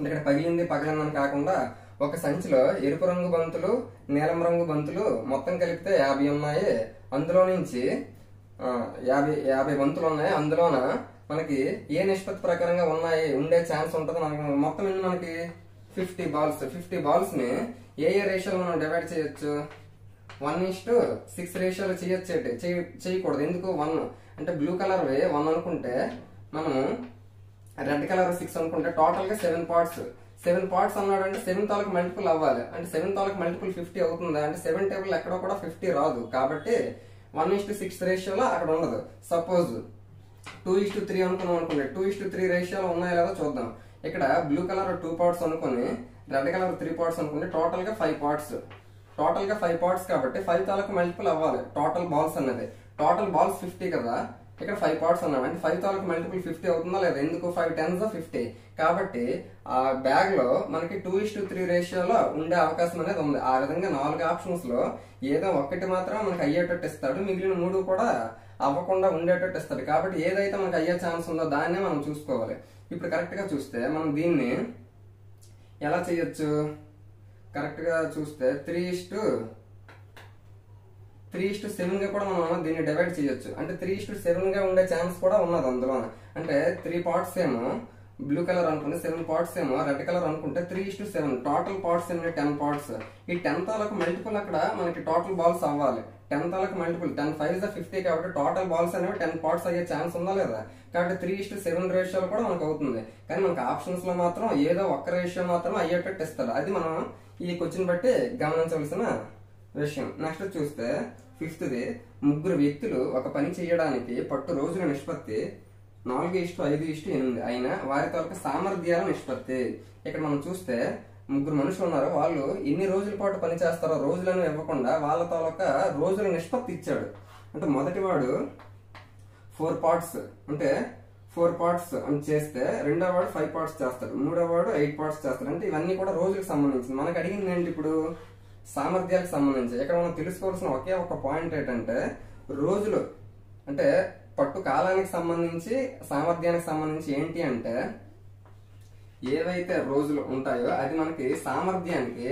ఇక్కడ పగిలింది అని కాకుండా ఒక సంచిలో ఎరుపు రంగు బంతులు, నీలం రంగు బంతులు మొత్తం కలిపితే 50 ఉన్నాయి. అందులో నుంచి 50 బంతులు ఉన్నాయి. అందులోన మనకి ఏ నిష్పత్తి ప్రకారంగా ఉండే ఛాన్స్ ఉంటుంది. మనకి మొత్తం ఎన్ని? మనకి 50 బాల్స్. 50 బాల్స్ ని ఏ రేషియోలో మనం డివైడ్ చేయొచ్చు? 1:6 రేషియోలో చేయకూడదు. ఎందుకు? 1 అంటే బ్లూ కలర్ 1 అనుకుంటే మనము రెడ్ కలర్ 6 అనుకుంటే టోటల్ గా 7 పార్ట్స్. 7 పార్ట్స్ అన్నాడు అంటే 7 తాలూకు మల్టిపుల్ అవ్వాలి. అంటే 7 తాలూకు మల్టిపుల్ 50 అవుతుందా? అంటే 7 టేబుల్ ఎక్కడ కూడా 50 రాదు. కాబట్టి 1:6 రేషియోలో అక్కడ ఉండదు. సపోజ్ 2:3 అనుకున్నాం అనుకోండి. 2:3 రేషియోలో ఉన్నాయో లేదో చూద్దాం. ఇక్కడ బ్లూ కలర్ 2 పార్ట్స్ అనుకుని రెడ్ కలర్ 3 పార్ట్స్ అనుకుంటే టోటల్ గా 5 పార్ట్స్. టోటల్ గా 5 పార్ట్స్ కాబట్టి 5 తాలూకు మల్టిపుల్ అవ్వాలి టోటల్ బాల్స్ అనేది. టోటల్ బాల్స్ 50 కదా. ఇక్కడ 5 పార్ట్స్ అన్నాం అంటే 5 తాలూకు మల్టిపుల్ 50 అవుతుందా లేదా? ఎందుకు? 5 10s 50. కాబట్టి ఆ బ్యాగ్ లో మనకి 2:3 రేషియోలో ఉండే అవకాశం అనేది ఉంది. ఆ విధంగా 4 ఆప్షన్స్ లో ఏదో ఒక్కటి మాత్రం మనకి అయ్యేటట్టు ఇస్తాడు. మిగిలిన 3 కూడా అవ్వకుండా ఉండేటట్టు ఇస్తాడు. కాబట్టి ఏదైతే మనకి అయ్యే ఛాన్స్ ఉందో దాన్నే మనం చూసుకోవాలి. ఇప్పుడు కరెక్ట్ గా చూస్తే మనం దీన్ని ఎలా చేయొచ్చు? కరెక్ట్ గా చూస్తే 3:7 గా కూడా మనం దీన్ని డివైడ్ చేయొచ్చు. అంటే 3:7 గా ఉండే ఛాన్స్ కూడా ఉన్నది అందులో. అంటే 3 పార్ట్స్ ఏమో బ్లూ కలర్ అనుకుంటే 7 పార్ట్స్ ఏమో రెడ్ కలర్ అనుకుంటే 3:7 టోటల్ పార్ట్స్ ఏమో 10 పార్ట్స్. ఈ 10 తాలకు మల్టిపుల్ అక్కడ మనకి టోటల్ బాల్స్ అవ్వాలి. 10 తాలకు మల్టిపుల్ 10 5s 50 కాబట్టి టోటల్ బాల్స్ అనేవి 10 పార్ట్స్ అయ్యే ఛాన్స్ ఉందా లేదా? కాబట్టి 3:7 రేషియోలో కూడా మనకు అవుతుంది. కానీ మనకు ఆప్షన్స్ లో మాత్రం ఏదో ఒక్క రేషియో మాత్రం అయ్యేటట్టు ఇస్తారు. అది మనం ఈ క్వశ్చన్ బట్టి గమనించవలసిన విషయం. నెక్స్ట్ చూస్తే 5th ముగ్గురు వ్యక్తులు ఒక పని చేయడానికి పట్టు రోజుల నిష్పత్తి 4:5:8 అయినా వారి తాలూకు సామర్థ్యాల నిష్పత్తి. ఇక్కడ మనం చూస్తే ముగ్గురు మనుషులు ఉన్నారు. వాళ్ళు ఎన్ని రోజుల పాటు పని చేస్తారో రోజులను ఇవ్వకుండా వాళ్ళ తాలూకా రోజుల నిష్పత్తి ఇచ్చాడు. అంటే మొదటి వాడు 4 పార్ట్స్ అంటే 4 పార్ట్స్ అని చేస్తే రెండో వాడు 5 పార్ట్స్ చేస్తాడు. మూడో వాడు 8 పార్ట్స్ చేస్తాడు. అంటే ఇవన్నీ కూడా రోజులకు సంబంధించింది. మనకు అడిగింది ఏంటి? ఇప్పుడు సామర్థ్యాలకు సంబంధించి. ఇక్కడ మనం తెలుసుకోవాల్సిన ఒకే ఒక పాయింట్ ఏంటంటే రోజులు అంటే పట్టు కాలానికి సంబంధించి సామర్థ్యానికి సంబంధించి ఏంటి అంటే ఏవైతే రోజులు ఉంటాయో అది మనకి సామర్థ్యానికి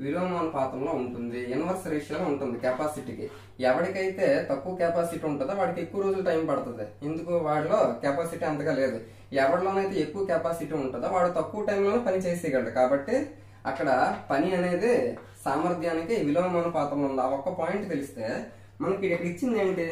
విలోమానుపాతంలో ఉంటుంది. ఇన్వర్స్ రేషియోలో ఉంటుంది కెపాసిటీకి. ఎవరికైతే తక్కువ కెపాసిటీ ఉంటుందో వాడికి ఎక్కువ రోజులు టైం పడుతుంది. ఎందుకు? వాడిలో కెపాసిటీ అంతగా లేదు. ఎవరిలోనైతే ఎక్కువ కెపాసిటీ ఉంటుందో వాడు తక్కువ టైంలోనే పని చేసేయగలడు. కాబట్టి అక్కడ పని అనేది సామర్థ్యానికి విలోమానుపాతంలో ఉంది. ఆ ఒక్క పాయింట్ తెలిస్తే మనకి ఇక్కడ ఇచ్చింది ఏంటి?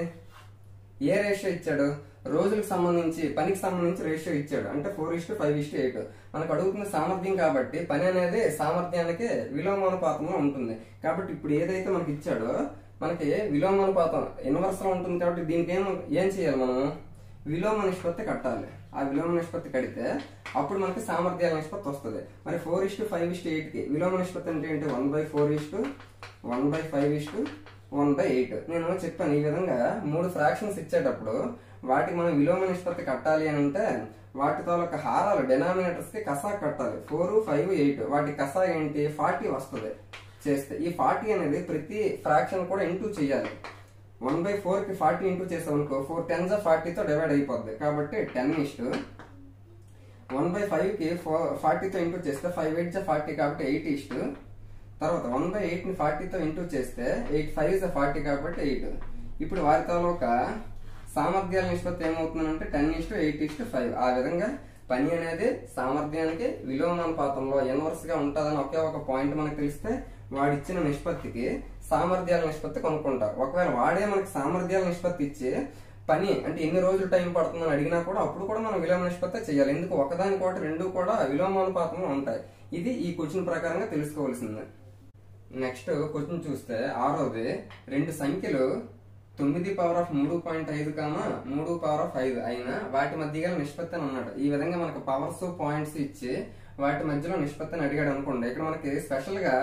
ఏ రేషియో ఇచ్చాడు? రోజులకు సంబంధించి పనికి సంబంధించి రేషియో ఇచ్చాడు. అంటే 4:5:8. మనకు అడుగుతున్న సామర్థ్యం కాబట్టి పని అనేది సామర్థ్యానికి విలోమానుపాతంలో ఉంటుంది. కాబట్టి ఇప్పుడు ఏదైతే మనకి ఇచ్చాడో మనకి విలోమానుపాతం ఇన్వర్స్ లో ఉంటుంది. కాబట్టి దీనికి ఏం చేయాలి? మనం విలోమ నిష్పత్తి కట్టాలి. ఆ విలోమ నిష్పత్తి కడితే అప్పుడు మనకి సామర్థ్యాల నిష్పత్తి వస్తుంది. మరి 4:5:8 విలోమ నిష్పత్తి అంటే ఏంటి? 1/4:1/5:1/8. నేను చెప్పాను ఈ విధంగా 3 ఫ్రాక్షన్స్ ఇచ్చేటప్పుడు వాటికి మనం విలోమ నిష్పత్తి కట్టాలి అని అంటే వాటి తాలూకా హారాలు డినామినేటర్స్ కి కసా కట్టాలి. 4, 5, 8 వాటి కసా ఏంటి? 40 వస్తుంది చేస్తే. ఈ 40 అనేది ప్రతి ఫ్రాక్షన్ కూడా ఇంటూ చేయాలి. 1/4 కి 40 ఇంటూ చేసాం అనుకో 4 10s 40తో డివైడ్ అయిపోద్ది. కాబట్టి 10:1/5 కి 40తో ఇంటూ చేస్తే 5 8s 40 కాబట్టి 8:1/4 తర్వాత 1/8 ని 40తో ఇంటూ చేస్తే 8 5 is 40 కాబట్టి 8. ఇప్పుడు వారి తాలూకా సామర్థ్యాల నిష్పత్తి ఏమవుతుందంటే 10:8:5. ఆ విధంగా పని అనేది సామర్థ్యానికి విలోమానుపాతంలో ఇన్వర్స్ గా ఉంటుందని ఒకే ఒక పాయింట్ మనకు తెలిస్తే వాడిచ్చిన నిష్పత్తికి సామర్థ్యాల నిష్పత్తి కనుక్కుంటారు. ఒకవేళ వాడే మనకి సామర్థ్యాల నిష్పత్తి ఇచ్చి పని అంటే ఎన్ని రోజులు టైం పడుతుందని అడిగినా కూడా అప్పుడు కూడా మనం విలోమ నిష్పత్తి చేయాలి. ఎందుకు ఒకదానికోటి రెండు కూడా విలోమానుపాతంలో ఉంటాయి. ఇది ఈ క్వశ్చన్ ప్రకారంగా తెలుసుకోవాల్సింది. నెక్స్ట్ క్వశ్చన్ చూస్తే 6వది, రెండు సంఖ్యలు 9⁻3.5, 3�5 అయినా వాటి మధ్య గల నిష్పత్తి అని అన్నాడు. ఈ విధంగా మనకు పవర్స్ పాయింట్స్ ఇచ్చి వాటి మధ్యలో నిష్పత్తిని అడిగాడు అనుకోండి. ఇక్కడ మనకి స్పెషల్ గా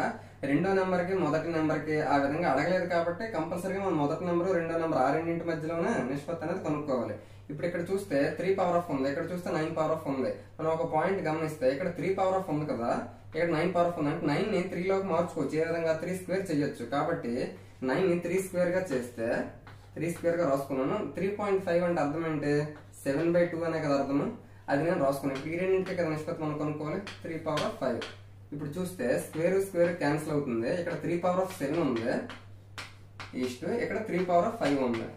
రెండో నెంబర్ కి మొదటి నెంబర్ కి ఆ విధంగా అడగలేదు కాబట్టి కంపల్సరీగా మనం మొదటి నెంబర్ రెండో నెంబర్ ఆ రెండింటి మధ్యలోనే నిష్పత్తి అనేది కనుక్కోవాలి. ఇప్పుడు ఇక్కడ చూస్తే 3 ఉంది, ఇక్కడ చూస్తే 9 ఉంది. మనం ఒక పాయింట్ గమనిస్తే ఇక్కడ 3 ఉంది కదా, ఇక్కడ 9 ఉంది. అంటే 9 ని 3 లోకి మార్చుకోవచ్చు. ఏ విధంగా 3 స్క్వేర్ చేయొచ్చు. కాబట్టి 9 ని 3 స్క్వేర్ గా చేస్తే 3 స్క్వేర్ గా రాసుకున్నాను. 3.5 అంటే అర్థం ఏంటి? 7/2 అనే కదా అర్థము. అది నేను రాసుకున్నాను. ఈ రెండింటికి కదా నిష్పత్తి మనం కనుక్కోవాలి. 3/5. ఇప్పుడు చూస్తే స్క్వేర్ స్క్వేర్ క్యాన్సిల్ అవుతుంది. ఇక్కడ 3/7 ఉంది, ఇక్కడ 3/5 ఉంది.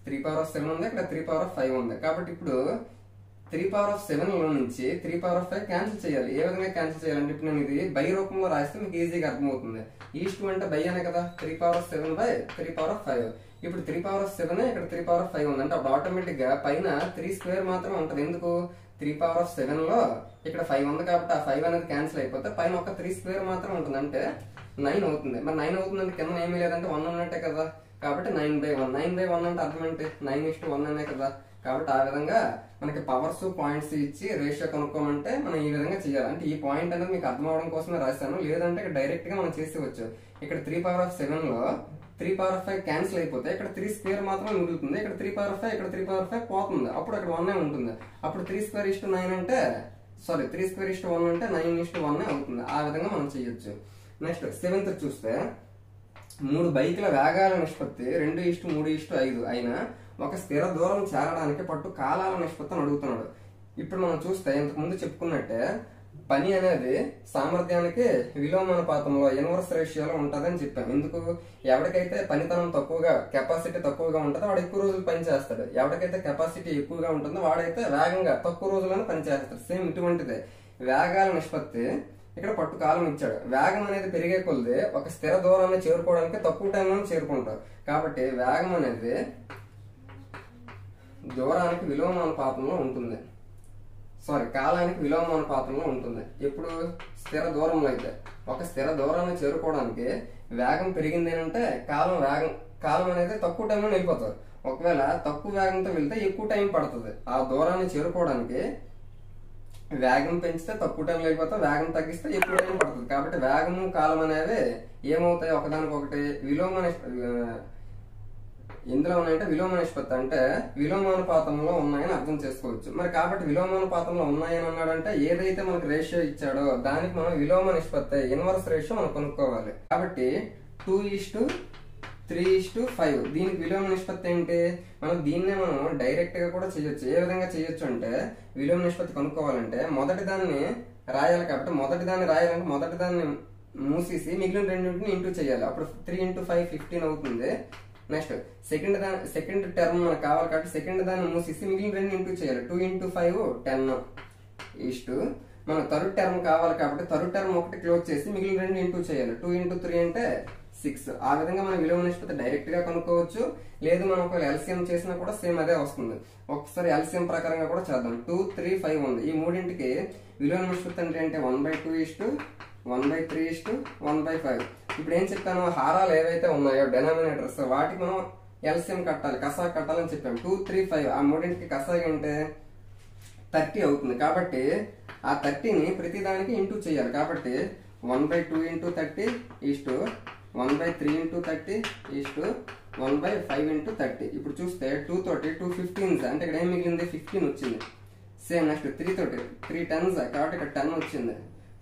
3/7 ఉంది, ఇక్కడ 3/5 ఉంది. కాబట్టి ఇప్పుడు 3/7 లో నుంచి 3/5 క్యాన్సిల్ చేయాలి. ఏ విధంగా క్యాన్సిల్ చేయాలంటే ఇప్పుడు నేను ఇది బై రూపంలో రాస్తే మీకు ఈజీగా అర్థమవుతుంది. ఈస్ట్ అంటే బై అనే కదా, 3/7/3/5. ఇప్పుడు 3/7 ఇక్కడ 3/5 ఉంది అంటే అప్పుడు ఆటోమేటిక్ గా పైన 3 స్క్వేర్ మాత్రమే ఉంటది. ఎందుకు? 3/7 లో ఇక్కడ 5 ఉంది కాబట్టి ఆ 5 అనేది క్యాన్సిల్ అయిపోతే పైన ఒక 3 స్క్వేర్ మాత్రం ఉంటుంది. అంటే 9 అవుతుంది. మరి 9 అవుతుందంటే కింద ఏమీ లేదంటే 1 ఉన్నట్టే కదా. కాబట్టి 9/1. 9/1 అంటే అర్థం ఏంటి? 9:1 అనే కదా. కాబట్టి ఆ విధంగా మనకి పవర్స్ పాయింట్స్ ఇచ్చి రేషియో కనుక్కోమంటే మనం ఈ విధంగా చేయాలి. అంటే ఈ పాయింట్ అనేది మీకు అర్థం అవడం కోసమే రాశాను. లేదంటే డైరెక్ట్ గా మనం చేసేవచ్చు. ఇక్కడ 3/7 లో 3/5 క్యాన్సిల్ అయిపోతే ఇక్కడ 3 స్క్వేర్ మాత్రమే మిగులుతుంది. ఇక్కడ 3/5 ఇక్కడ 3/5 పోతుంది. అప్పుడు అక్కడ 1 ఉంటుంది. అప్పుడు 3 స్క్వేర్ 9 అంటే 3 స్క్వేర్ 1 అంటే 9:1 అవుతుంది. ఆ విధంగా మనం చేయొచ్చు. నెక్స్ట్ 7th చూస్తే 3 బైకుల వేగాల నిష్పత్తి 2:3:5 అయినా ఒక స్థిర దూరం చేరడానికి పట్టు కాలాల నిష్పత్తిని అడుగుతున్నాడు. ఇప్పుడు మనం చూస్తే ఇంతకు ముందు చెప్పుకున్నట్టే పని అనేది సామర్థ్యానికి విలోమానుపాతంలో ఇన్వర్స్ రేషియోలో ఉంటదని చెప్పాం. ఎందుకు? ఎవరికైతే పనితనం తక్కువగా కెపాసిటీ తక్కువగా ఉంటుందో వాడు ఎక్కువ రోజులు పని చేస్తాడు. ఎవరికైతే కెపాసిటీ ఎక్కువగా ఉంటుందో వాడైతే వేగంగా తక్కువ రోజులను పని చేస్తాడు. సేమ్ ఇటువంటిదే వేగాల నిష్పత్తి. ఇక్కడ పట్టు కాలం ఇచ్చాడు. వేగం అనేది పెరిగే కొలది ఒక స్థిర దూరాన్ని చేరుకోవడానికి తక్కువ టైంలో చేరుకుంటారు. కాబట్టి వేగం అనేది దూరానికి విలోమానుపాతంలో ఉంటుంది. కాలానికి విలోమానుపాతంలో ఉంటుంది. ఎప్పుడు? స్థిర దూరంలో అయితే. ఒక స్థిర దూరాన్ని చేరుకోవడానికి వేగం పెరిగింది అంటే కాలం అనేది తక్కువ టైంలో వెళ్ళిపోతారు. ఒకవేళ తక్కువ వేగంతో వెళ్తే ఎక్కువ టైం పడుతుంది. ఆ దూరాన్ని చేరుకోవడానికి వేగం పెంచితే తక్కువ టైంలో వెళ్ళిపోతాం, వేగం తగ్గిస్తే ఎక్కువ టైం పడుతుంది. కాబట్టి వేగము కాలం అనేవి ఏమవుతాయి? ఒకదానికొకటి ఎందులో ఉన్నాయంటే విలోమ నిష్పత్తి అంటే విలోమానుపాతంలో ఉన్నాయని అర్థం చేసుకోవచ్చు. మరి కాబట్టి విలోమానుపాతంలో ఉన్నాయని అన్నాడంటే ఏదైతే మనకు రేషియో ఇచ్చాడో దానికి మనం విలోమ నిష్పత్తి ఇన్వర్స్ రేషియో మనం కనుక్కోవాలి. కాబట్టి 2:3:5 దీనికి విలోమ నిష్పత్తి ఏంటి? మనం దీన్నే మనం డైరెక్ట్ గా కూడా చేయొచ్చు. ఏ విధంగా చేయొచ్చు అంటే విలోమ నిష్పత్తి కనుక్కోవాలంటే మొదటి దాన్ని రాయాలి. కాబట్టి మొదటి దాన్ని రాయాలంటే మొదటి దాన్ని మూసేసి మిగిలిన రెండింటిని ఇంటూ చేయాలి. అప్పుడు 3 × 5 15 అవుతుంది. నెక్స్ట్ సెకండ్ టర్మ్ మనకు కావాలి కాబట్టి సెకండ్ దాన్ని మూసేసి మిగిలిన రెండు ఇంటూ చేయాలి. 2 × 5 10 మన థర్డ్ టర్మ్ కావాలి కాబట్టి థర్డ్ టర్మ్ ఒకటి క్లోజ్ చేసి మిగిలిన రెండు ఇంటూ చేయాలి. 2 × 3 అంటే 6. ఆ విధంగా మనం విలోమ నిష్పత్తి డైరెక్ట్ గా కనుక్కోవచ్చు. లేదు మనం ఒకవేళ ఎల్సిఎం చేసినా కూడా సేమ్ అదే వస్తుంది. ఒకసారి ఎల్సిఎం ప్రకారంగా కూడా చేద్దాం. 2 3 5 ఉంది. ఈ మూడింటికి విలోమ నిష్పత్తి అంటే 1/2 1/3 1/5. ఇప్పుడు ఏం చెప్పాను? హారాలు ఏవైతే ఉన్నాయో డినామినేటర్స్ వాటికి మనం ఎల్సిఎం కట్టాలి, కసా కట్టాలని చెప్పాము. 2 3 5 ఆ మూడింటికి కసా అంటే 30 అవుతుంది. కాబట్టి ఆ 30ని ప్రతిదానికి ఇంటూ చేయాలి. కాబట్టి 1/2 × 30 1/3 × 30 1/5 × 30. ఇప్పుడు చూస్తే 2 తోటి 2 15s అంటే ఇక్కడ ఏం మిగిలింది? 15 వచ్చింది. సేమ్ నెక్స్ట్ 3 తోటి 3 10s కాబట్టి ఇక్కడ 10 వచ్చింది.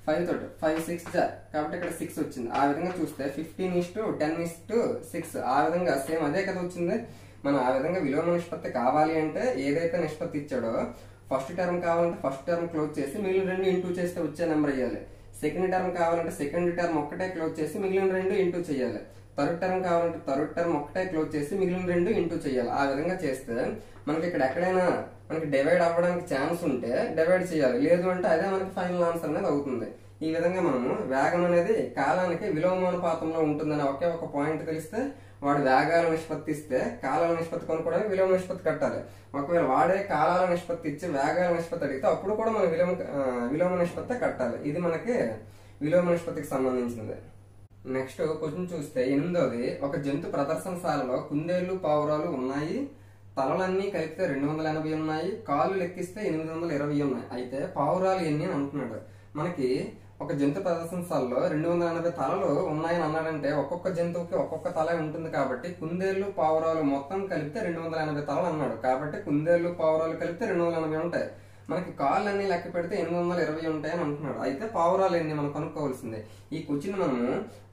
5 తోటి 5 6 కాబట్టి ఇక్కడ 6 వచ్చింది. ఆ విధంగా చూస్తే 15:10:6 ఆ విధంగా సేమ్ అదే కదా వచ్చింది. మనం ఆ విధంగా విలోమ నిష్పత్తి కావాలి అంటే ఏదైతే నిష్పత్తి ఇచ్చాడో ఫస్ట్ టర్మ్ కావాలంటే ఫస్ట్ టర్మ్ క్లోజ్ చేసి మిగిలిన రెండు ఇంటూ చేస్తే వచ్చే నెంబర్ అయ్యాలి. సెకండ్ టర్మ్ కావాలంటే సెకండ్ టర్మ్ ఒక్కటే క్లోజ్ చేసి మిగిలిన రెండు ఇంటూ చేయాలి. థర్డ్ టర్మ్ కావాలంటే థర్డ్ టర్మ్ ఒక్కటే క్లోజ్ చేసి మిగిలిన రెండు ఇంటూ చేయాలి. ఆ విధంగా చేస్తే మనకి ఇక్కడ ఎక్కడైనా మనకి డివైడ్ అవ్వడానికి ఛాన్స్ ఉంటే డివైడ్ చేయాలి, లేదు అంటే అదే మనకి ఫైనల్ ఆన్సర్ అనేది అవుతుంది. ఈ విధంగా మనము వేగం అనేది కాలానికి విలోమానుపాతంలో ఉంటుందని ఒకే ఒక పాయింట్ తెలిస్తే వాడు వేగాల నిష్పత్తి ఇస్తే కాలాల నిష్పత్తి కొనుక్కోవడానికి విలోమ నిష్పత్తి కట్టాలి. ఒకవేళ వాడే కాలాల నిష్పత్తి ఇచ్చి వేగాల నిష్పత్తి అడిగితే అప్పుడు కూడా మనం విలోమ నిష్పత్తి కట్టాలి. ఇది మనకి విలోమ నిష్పత్తికి సంబంధించింది. నెక్స్ట్ క్వశ్చన్ చూస్తే 8వ ఒక జంతు ప్రదర్శనశాలలో కుందేళ్లు పావురాలు ఉన్నాయి. తలలన్నీ కలిపితే 280 ఉన్నాయి. కాళ్ళు లెక్కిస్తే 820 ఉన్నాయి. అయితే పావురాలు ఎన్ని అని అంటున్నాడు. మనకి ఒక జంతు ప్రదర్శనశాలలో 280 తలలు ఉన్నాయని అన్నాడంటే ఒక్కొక్క జంతువుకి ఒక్కొక్క తల ఉంటుంది కాబట్టి కుందేళ్లు పావురాలు మొత్తం కలిపితే 280 తలలు అన్నాడు. కాబట్టి కుందేళ్లు పావురాలు కలిపితే 280 ఉంటాయి. మనకి కాళ్ళు అన్ని లెక్క పెడితే 820 ఉంటాయని అంటున్నాడు. అయితే పావురాలు ఎన్ని మనం కనుక్కోవాల్సిందే. ఈ క్వశ్చన్ మనము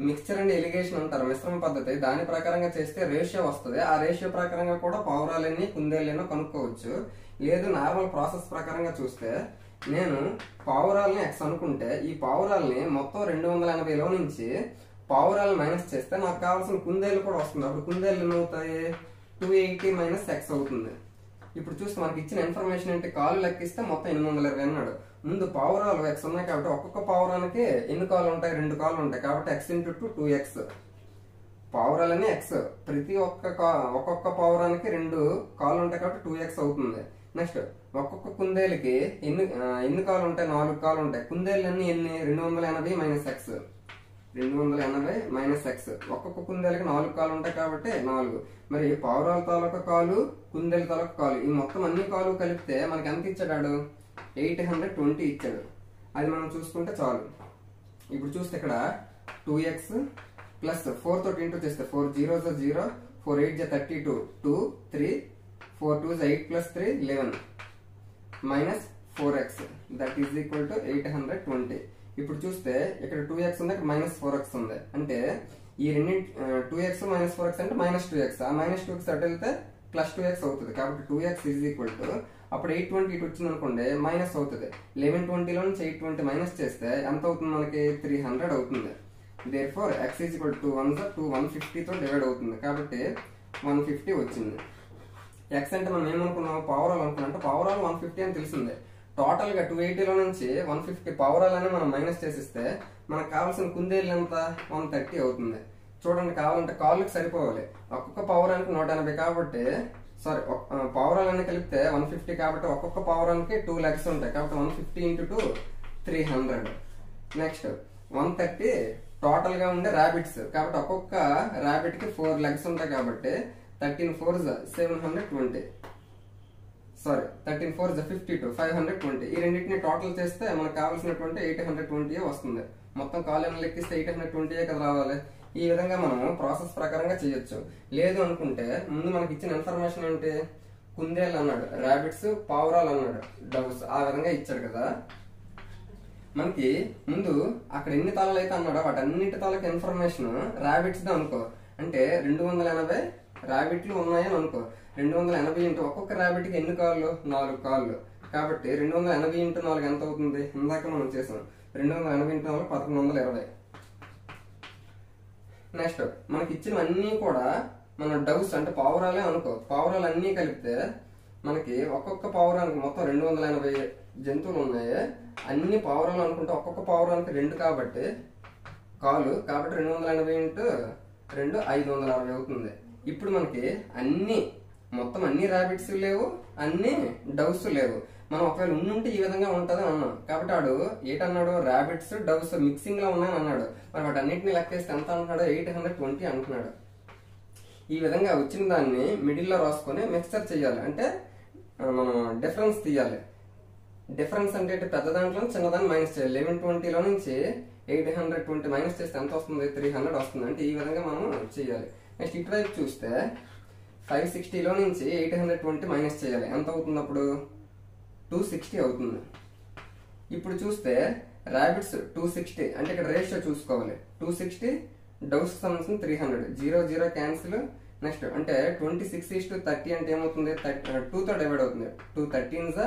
మిక్స్చర్ అండ్ ఎలిగేషన్ అంటారు, మిశ్రమ పద్ధతి. దాని ప్రకారంగా చేస్తే రేషియో వస్తుంది. ఆ రేషియో ప్రకారంగా కూడా పావురాలు ఎన్ని కుందేళ్ళు ఎన్నో కనుక్కోవచ్చు. లేదు నార్మల్ ప్రాసెస్ ప్రకారంగా చూస్తే నేను పావురాలని ఎక్స్ అనుకుంటే ఈ పావురాలని మొత్తం 280లో నుంచి పావురాలు మైనస్ చేస్తే నాకు కావాల్సిన కుందేళ్ళు కూడా వస్తుంది. అప్పుడు కుందేళ్ళు ఎన్ని అవుతాయి? 280 మైనస్ ఎక్స్ అవుతుంది. ఇప్పుడు చూస్తే మనకి ఇచ్చిన ఇన్ఫర్మేషన్ ఏంటి? కాళ్ళు లెక్కిస్తే మొత్తం 820 అన్నాడు. ముందు పావురాలు ఎక్స్ ఉన్నాయి కాబట్టి ఒక్కొక్క పావురానికి ఎన్ని కాళ్ళు ఉంటాయి? 2 కాళ్ళు ఉంటాయి. కాబట్టి ఎక్స్ ఇంటూ 2x. పావురాలని ఎక్స్, ప్రతి ఒక్కొక్క పావురానికి 2 కాళ్ళు ఉంటాయి కాబట్టి 2x అవుతుంది. నెక్స్ట్ ఒక్కొక్క కుందేలుకి ఎన్ని కాళ్ళు ఉంటాయి? 4 కాళ్ళు ఉంటాయి. కుందేళ్ళు అన్ని ఎన్ని? 280 మైనస్ ఎక్స్. 280 minus X. ఒక్కొక్క కుందేలకి 4 కాళ్ళు ఉంటాయి కాబట్టి 4. మరి పావురాల తాలూకా కాలు, కుందేల తాలూకా కాలు, ఈ మొత్తం అన్ని కాలు కలిపితే మనకి ఎంత ఇచ్చాడు? 820 ఇచ్చాడు. అది మనం చూసుకుంటే చాలు. ఇప్పుడు చూస్తే ఇక్కడ 2x ప్లస్ 4 తోటి ఇంటూ చేస్తే 4 0 0, 4 8 32, 2 3, 4 2 8 plus 3 11 minus 4x that is equal to 820. ఇప్పుడు చూస్తే ఇక్కడ 2x ఉంది, ఇక్కడ మైనస్ 4x ఉంది. అంటే ఈ రెండు 2x మైనస్ 4x అంటే మైనస్ 2x. ఆ మైనస్ 2x అటు వెళ్తే ప్లస్ 2x అవుతుంది. కాబట్టి 2x ఈజ్ ఈక్వల్ టు అప్పుడు 820 ఇటు వచ్చింది అనుకోండి మైనస్ అవుతుంది. 1120లో నుంచి 820 మైనస్ చేస్తే ఎంత అవుతుంది? మనకి 300 అవుతుంది. Therefore x is equal to 150తో డివైడ్ అవుతుంది. కాబట్టి 150 వచ్చింది. x అంటే మనం ఏమనుకున్నాం? పావురాలు అనుకున్నాం. అంటే పావురాలు 150 అని తెలిసిందే. టోటల్ గా 280లో నుంచి 150 పావురాలని మనం మైనస్ చేసిస్తే మనకు కావాల్సిన కుందేళ్ళు ఎంత? 130 అవుతుంది. చూడండి, కావాలంటే కాళ్ళకి సరిపోవాలి. ఒక్కొక్క పావురానికి 180 కాబట్టి పావురాలన్నీ కలిపితే 150 కాబట్టి ఒక్కొక్క పావురానికి 2 లెగ్స్ ఉంటాయి. కాబట్టి 150 ఇంటూ 2 300. నెక్స్ట్ 130 టోటల్ గా ఉండే ర్యాబిట్స్ కాబట్టి ఒక్కొక్క ర్యాబిట్ కి 4 లెగ్స్ ఉంటాయి కాబట్టి 13 4 720. 13 4 52, 520. ఈ రెండింటిని టోటల్ చేస్తే మనకు కావాల్సినటువంటి 820 వస్తుంది. మొత్తం కాలేజీని లెక్కిస్తే 820 కదా రావాలి. ఈ విధంగా మనము ప్రాసెస్ ప్రకారంగా చేయొచ్చు. లేదు అనుకుంటే ముందు మనకి ఇచ్చిన ఇన్ఫర్మేషన్ ఏంటి? కుందేళ్ళు అన్నాడు, ర్యాబిట్స్, పావురాలు అన్నాడు, డవ్స్. ఆ విధంగా ఇచ్చాడు కదా. మనకి ముందు అక్కడ ఎన్ని తలలు అయితే అన్నాడో వాటన్నిటి తాలూకు ఇన్ఫర్మేషన్ ర్యాబిట్స్ అనుకో. అంటే 280 ర్యాబిట్లు ఉన్నాయని అనుకో. 280 ఇంటూ ఒక్కొక్క ర్యాబిట్ కి ఎన్ని కాళ్ళు? 4 కాళ్ళు. కాబట్టి 280 ఇంటూ 4 ఎంత అవుతుంది? ఇందాక మనం చేసాం. 280 ఇంటూ 4 1120. నెక్స్ట్ మనకి ఇచ్చినవన్నీ కూడా మన డవ్స్ అంటే పావురాలే అనుకో. పావురాలు అన్నీ కలిపితే మనకి ఒక్కొక్క పావురానికి మొత్తం 280 జంతువులు ఉన్నాయి. అన్ని పావురాలు అనుకుంటే ఒక్కొక్క పావురానికి 2 కాబట్టి కాలు. కాబట్టి 280 ఇంటూ 2 560 అవుతుంది. ఇప్పుడు మనకి మొత్తం అన్ని ర్యాబిట్స్ లేవు, అన్ని డవ్స్ లేవు. మనం ఒకవేళ ఉండుంటే ఈ విధంగా ఉంటది అన్నాం. కాబట్టి వాడు ఏటన్నాడు? ర్యాబిట్స్ డవ్స్ మిక్సింగ్ లో ఉన్నాయని అన్నాడు. మరి వాటి అన్నింటినీ లెక్కేస్తే ఎంత అంటున్నాడు? 820 అంటున్నాడు. ఈ విధంగా వచ్చిన దాన్ని మిడిల్ లో రాసుకొని మిక్సర్ చేయాలి. అంటే మనం డిఫరెన్స్ తీయాలి. డిఫరెన్స్ అంటే పెద్ద దాంట్లో చిన్నదాన్ని మైనస్ చేయాలి. 1120లో నుంచి 820 మైనస్ చేస్తే ఎంత వస్తుంది? 300 వస్తుంది. అంటే ఈ విధంగా మనం చేయాలి. నెక్స్ట్ ఇటువైపు చూస్తే 560లో నుంచి 820 మైనస్ చేయాలి. ఎంత అవుతుంది? అప్పుడు 260 అవుతుంది. ఇప్పుడు చూస్తే ర్యాబిట్స్ 260 అంటే ఇక్కడ రేషియో చూసుకోవాలి. 260 డవ్స్ సంబంధించిన 300. 0 0 క్యాన్సిల్. నెక్స్ట్ అంటే 26:30 అంటే ఏమవుతుంది? 2తో డివైడ్ అవుతుంది. 2 13s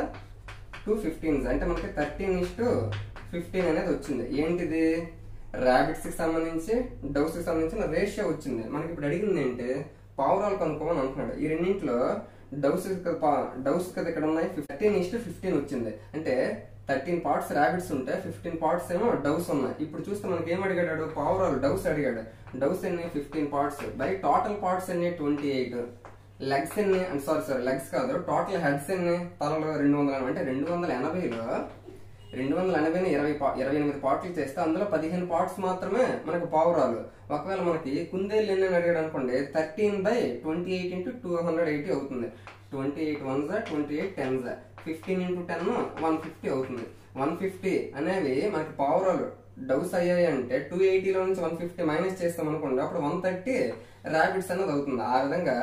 2 15s అంటే మనకి 13:15 15 అనేది వచ్చింది. ఏంటిది? ర్యాబిట్స్ కి సంబంధించి డౌస్ కి సంబంధించిన రేషియో వచ్చింది. మనకి ఇప్పుడు అడిగింది ఏంటి? పావురాలు కనుక్కోమని అంటున్నాడు. ఈ రెండింటిలో డౌస్ కదా ఇక్కడ ఉన్నాయి. 13:15 వచ్చింది. అంటే 13 పార్ట్స్ ర్యాబిట్స్ ఉంటే 15 పార్ట్స్ ఏమో డౌస్ ఉన్నాయి. ఇప్పుడు చూస్తే మనకి ఏం అడిగాడు? పావురాలు డౌస్ అడిగాడు. డౌస్ ఎన్ని? 15 పార్ట్స్ బై టోటల్ పార్ట్స్ ఎన్ని? 28. లెగ్స్ ఎన్ని? సారీ లెగ్స్ కాదు, టోటల్ హెడ్స్ ఎన్ని? తలలో 200. అంటే 280లో 280ని 28 పార్ట్లు చేస్తే అందులో 15 పార్ట్స్ మాత్రమే మనకు పావురాలు. ఒకవేళ మనకి కుందేళ్ళు ఎన్ని అడిగాడు అనుకోండి, 13/28 × 280 అవుతుంది. 28 1s 28 10s 15 × 10 150 అవుతుంది. 150 అనేవి మనకి పావురాలు డౌస్ అయ్యాయి అంటే 280లో నుంచి 150 మైనస్ చేస్తాం అనుకోండి, అప్పుడు 130 ర్యాబిట్స్ అనేది అవుతుంది. ఆ విధంగా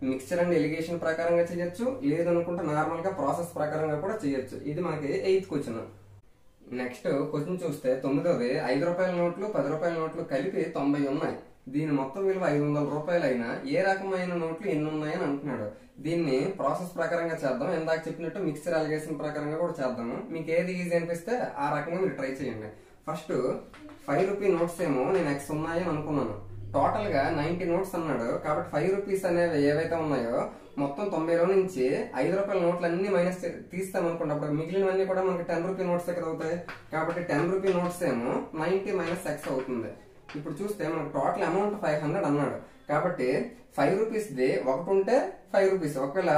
మిక్స్చర్ అండ్ ఎలిగేషన్ ప్రకారంగా చేయొచ్చు, లేదనుకుంటే నార్మల్ గా ప్రాసెస్ ప్రకారంగా కూడా చేయొచ్చు. ఇది మనకి 8th క్వశ్చన్. నెక్స్ట్ క్వశ్చన్ చూస్తే 9వది. 5 రూపాయల నోట్లు 10 రూపాయల నోట్లు కలిపి 90 ఉన్నాయి. దీని మొత్తం విలువ 500 రూపాయలు అయినా ఏ రకమైన నోట్లు ఎన్ని ఉన్నాయని అంటున్నాడు. దీన్ని ప్రాసెస్ ప్రకారంగా చేద్దాం. ఇందాక చెప్పినట్టు మిక్స్చర్ అలిగేషన్ ప్రకారంగా కూడా చేద్దాము. మీకు ఏది ఈజీ అనిపిస్తే ఆ రకంగా మీరు ట్రై చేయండి. ఫస్ట్ 5 రూపీ నోట్స్ ఏమో నేను X ఉన్నాయని అనుకున్నాను. టోటల్ గా 90 నోట్స్ అన్నాడు. కాబట్టి 5 రూపీస్ అనేవి ఏవైతే ఉన్నాయో మొత్తం 90లో నుంచి 5 రూపాయల నోట్లు అన్ని మైనస్ తీస్తాం అనుకోండి, అప్పుడు మిగిలినవన్నీ కూడా మనకి 10 రూపీ నోట్స్ ఎక్కడ అవుతాయి. కాబట్టి 10 రూపీ నోట్స్ ఏమో 90 - X అవుతుంది. ఇప్పుడు చూస్తే మనకు టోటల్ అమౌంట్ 500 అన్నాడు. కాబట్టి 5 రూపీస్ ది ఒకటి ఉంటే 5 రూపీస్. ఒకవేళ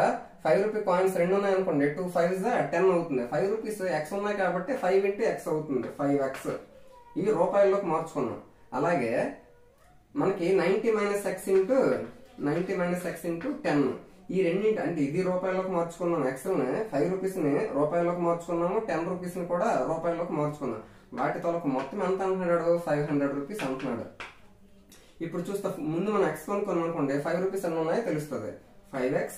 5 రూపీ కాయిన్స్ 2 ఉన్నాయి అనుకోండి, 2 5s 10 అవుతుంది. 5 రూపీస్ X ఉన్నాయి కాబట్టి 5 × X అవుతుంది, 5X. ఇవి రూపాయల్లోకి మార్చుకున్నాం. అలాగే మనకి 90 - X × 10 ఈ రెండింటి, అంటే ఇది రూపాయల్లోకి మార్చుకున్నాం. X ని 5 రూపీస్ ని రూపాయల్లోకి మార్చుకున్నాము, 10 రూపీస్ ని కూడా రూపాయల్లోకి మార్చుకున్నాం. వాటి తోలకు మొత్తం ఎంత అంటున్నాడు? 500 రూపీస్ అంటున్నాడు. ఇప్పుడు చూస్తే ముందు మనం X కొనుక్కోను అనుకోండి, 5 రూపీస్ అన్నీ ఉన్నాయో తెలుస్తుంది. 5X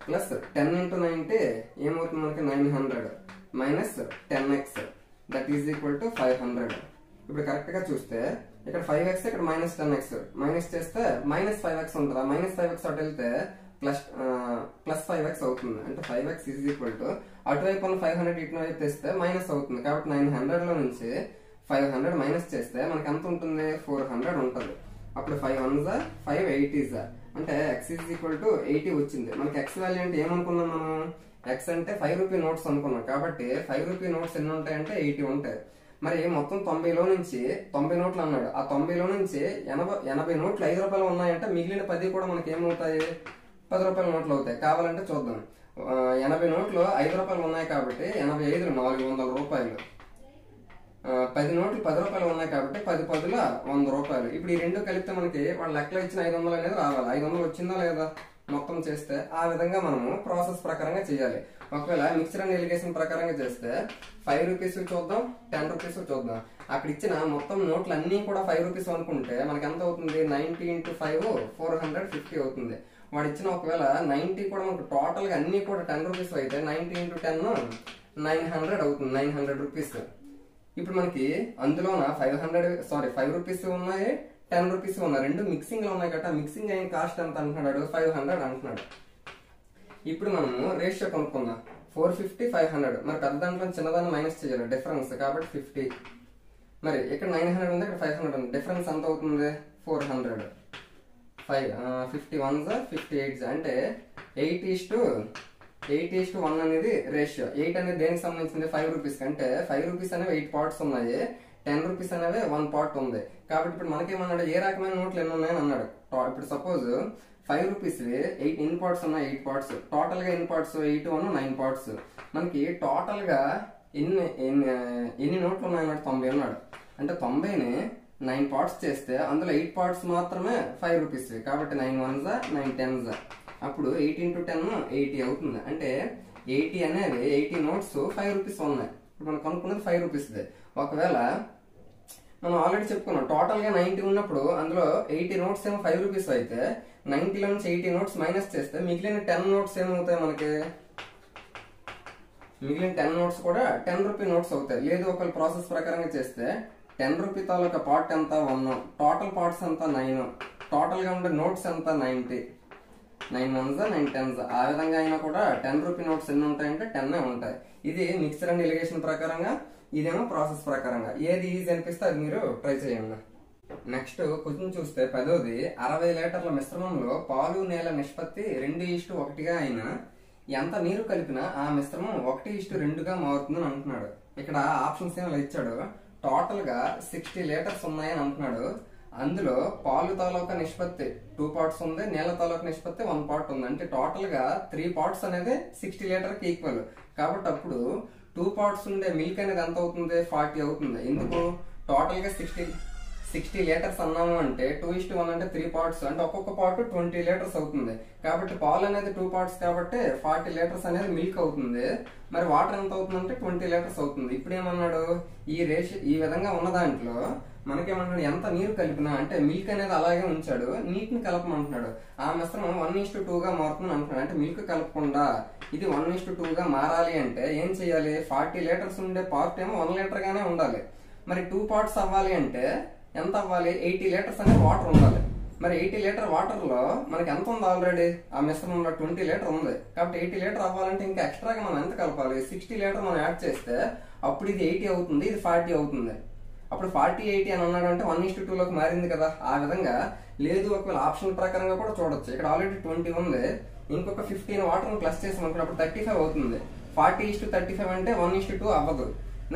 ప్లస్ 10 × 90 ఏమవుతుంది మనకి? 900 minus 10X that is equal to 500. ఇప్పుడు కరెక్ట్ గా చూస్తే ఇక్కడ 5X ఇక్కడ మైనస్ 10X మైనస్ చేస్తే మైనస్ 5X ఉంటుంది. మైనస్ 5X అటు వెళ్తే ప్లస్ 5X అవుతుంది. అంటే 5X ఈజ్ ఈక్వల్ టు అటువైపు ఉన్న 500 ఇటువైపు తెస్తే మైనస్ అవుతుంది. కాబట్టి 900 లో నుంచి 500 మైనస్ చేస్తే మనకి ఎంత ఉంటుంది? 400 ఉంటుంది. అప్పుడు 5 1s 5 80s అంటే X ఈజ్ ఈక్వల్ టు 80 వచ్చింది. మనకి X వాల్యూ అంటే ఏమనుకున్నాం మనం? X అంటే 5 రూపీ నోట్స్ అనుకున్నాం. కాబట్టి 5 రూపీ నోట్స్ ఎన్ని ఉంటాయంటే 80 ఉంటాయి. మరి మొత్తం 90లో నుంచి 90 నోట్లు అన్నాడు. ఆ 90లో నుంచి 80 నోట్లు 5 రూపాయలు ఉన్నాయంటే మిగిలిన 10 కూడా మనకి ఏమవుతాయి? 10 రూపాయల నోట్లు అవుతాయి. కావాలంటే చూద్దాం. 80 నోట్లు 5 రూపాయలు ఉన్నాయి కాబట్టి 85 400 రూపాయలు. 10 నోట్లు 10 రూపాయలు ఉన్నాయి కాబట్టి 10 10ల 100 రూపాయలు. ఇప్పుడు ఈ రెండు కలిపితే మనకి వాళ్ళ లెక్కలో ఇచ్చిన 500 అనేది రావాలి. 500 వచ్చిందా లేదా మొత్తం చేస్తే ఆ విధంగా మనము ప్రాసెస్ ప్రకారంగా చేయాలి. ఒకవేళ మిక్స్చర్ అండ్ ఎలిగేషన్ ప్రకారంగా చేస్తే 5 రూపీస్ చూద్దాం, 10 రూపీస్ చూద్దాం. అక్కడ ఇచ్చిన మొత్తం నోట్లు అన్ని కూడా 5 రూపీస్ అనుకుంటే మనకి ఎంత అవుతుంది? 90 × 5 450 అవుతుంది. వాడు ఇచ్చిన ఒకవేళ 90 కూడా మనకు టోటల్ గా అన్ని కూడా 10 రూపీస్ అయితే 90 × 10 900 అవుతుంది. 900 రూపీస్. ఇప్పుడు మనకి అందులోన 5 రూపీస్ ఉన్నాయి, 10 రూపీస్ ఉన్నాయి. రెండు మిక్సింగ్ లో ఉన్నాయి కదా. మిక్సింగ్ అయిన కాస్ట్ ఎంత అంటున్నాడు? 500 అంటున్నాడు. ఇప్పుడు మనము రేషియో కనుక్కుందాం. 450 500. మరి పెద్ద దాంట్లో చిన్నదాన్ని మైనస్ చేయాలి, డిఫరెన్స్. కాబట్టి 50. మరి ఇక్కడ 900 ఉంది, ఇక్కడ 500 ఉంది. డిఫరెన్స్ ఎంత అవుతుంది? 400. 50 1s 58 అంటే 8:1 అనేది రేషియో. 8 అనేది దేనికి సంబంధించింది? 5 రూపీస్. అంటే 5 రూపీస్ అనేవి 8 పార్ట్స్ ఉన్నాయి, 10 రూపీస్ అనేవి 1 పార్ట్ ఉంది. కాబట్టి ఇప్పుడు మనకేమన్నాడు? ఏ రకమైన నోట్లు ఎన్ని ఉన్నాయని అన్నాడు. ఇప్పుడు సపోజ్ 5 రూపీస్ 8 ఎన్ని పార్ట్స్ ఉన్నాయి? 8 పార్ట్స్. టోటల్ గా ఎన్ని పార్ట్స్? 8 1 9 పార్ట్స్. మనకి టోటల్ గా ఎన్ని నోట్లు ఉన్నాయన్నాడు? 90 అన్నాడు. అంటే 90ని 9 పార్ట్స్ చేస్తే అందులో 8 పార్ట్స్ మాత్రమే 5 రూపీస్. కాబట్టి 9 1s 9 10s. అప్పుడు 8 × 10 80 అవుతుంది. అంటే 80 అనేది 80 నోట్స్ 5 రూపీస్ ఉన్నాయి. ఇప్పుడు మనం కనుక్కున్నది 5 రూపీస్. ఒకవేళ మనం ఆల్రెడీ చెప్పుకున్నాం టోటల్ గా 90 ఉన్నప్పుడు అందులో 80 నోట్స్ ఏమో 5 రూపీస్ అయితే 90లో నుంచి 80 నోట్స్ మైనస్ చేస్తే మిగిలిన 10 నోట్స్ ఏమవుతాయి మనకి? మిగిలిన 10 నోట్స్ కూడా 10 రూపీ నోట్స్ అవుతాయి. లేదు ఒకవేళ ప్రాసెస్ ప్రకారంగా చేస్తే 10 రూపీ తాలూకా పార్ట్ ఎంత? 1. టోటల్ పార్ట్స్ ఎంత? 9. టోటల్ గా ఉండే నోట్స్ ఎంత? 90. 9 1s 9 10s. ఆ విధంగా అయినా కూడా 10 రూపీ నోట్స్ ఎన్ని ఉంటాయంటే 10 ఉంటాయి. ఇది మిక్స్చర్ అండ్ ఎలిగేషన్ ప్రకారంగా ఇదేమో ప్రాసెస్ ప్రకారంగా. ఏది ఈజీ అనిపిస్తే అది మీరు ట్రై చేయండి. నెక్స్ట్ క్వశ్చన్ చూస్తే 10ది 60 లీటర్ల మిశ్రమంలో పాలు నీళ్ళ నిష్పత్తి 2:1గా అయినా ఎంత నీరు కలిపినా ఆ మిశ్రమం 1:2గా మారుతుందని అంటున్నాడు. ఇక్కడ ఆప్షన్స్ ఏమో ఇచ్చాడు. టోటల్ గా 60 లీటర్స్ ఉన్నాయని అంటున్నాడు. అందులో పాలు తాలూకా నిష్పత్తి 2 పార్ట్స్ ఉంది, నీళ్ళ తాలూకా నిష్పత్తి 1 పార్ట్ ఉంది. అంటే టోటల్ గా 3 పార్ట్స్ అనేది 60 లీటర్ కి ఈక్వల్. కాబట్టి అప్పుడు 2 పార్ట్స్ ఉండే మిల్క్ అనేది ఎంత అవుతుంది? 40 అవుతుంది. ఎందుకు? టోటల్ గా 60 లీటర్స్ అన్నాము అంటే 2:1 అంటే 3 పార్ట్స్, అంటే ఒక్కొక్క పార్ట్ 20 లీటర్స్ అవుతుంది. కాబట్టి పాలు అనేది 2 పార్ట్స్ కాబట్టి 40 లీటర్స్ అనేది మిల్క్ అవుతుంది. మరి వాటర్ ఎంత అవుతుంది అంటే 20 లీటర్స్ అవుతుంది. ఇప్పుడు ఏమన్నాడు? ఈ విధంగా ఉన్న దాంట్లో మనకేమన్నాడు? ఎంత నీరు కలిపినా, అంటే మిల్క్ అనేది అలాగే ఉంచాడు, నీటిని కలపమంటున్నాడు. ఆ మిశ్రమం 1:2గా మారుతుంది అంటున్నాడు. అంటే మిల్క్ కలపకుండా ఇది 1:2గా మారాలి అంటే ఏం చేయాలి? 40 లీటర్స్ ఉండే పార్ట్ ఏమో 1 లీటర్ గానే ఉండాలి. మరి 2 పార్ట్స్ అవ్వాలి అంటే ఎంత అవ్వాలి? 80 లీటర్స్ అనే వాటర్ ఉండాలి. మరి 80 లీటర్ వాటర్ లో మనకి ఎంత ఉంది? ఆల్రెడీ ఆ మిశ్రమంలో 20 లీటర్ ఉంది. కాబట్టి 80 లీటర్ అవ్వాలంటే ఇంకా ఎక్స్ట్రాగా మనం ఎంత కలపాలి? 60 లీటర్ మనం యాడ్ చేస్తే అప్పుడు ఇది 80 అవుతుంది, ఇది 40 అవుతుంది. అప్పుడు 40-80 అని అన్నాడు అంటే 1:2లోకి మారింది కదా. ఆ విధంగా లేదు, ఒకవేళ ఆప్షన్ ప్రకారంగా కూడా చూడొచ్చు. ఇక్కడ ఆల్రెడీ 20 ఉంది, ఇంకొక 15 వాటర్ ప్లస్ చేసాం అనుకున్నప్పుడు 35 అవుతుంది. 40:35 అంటే 1:2 అవ్వదు.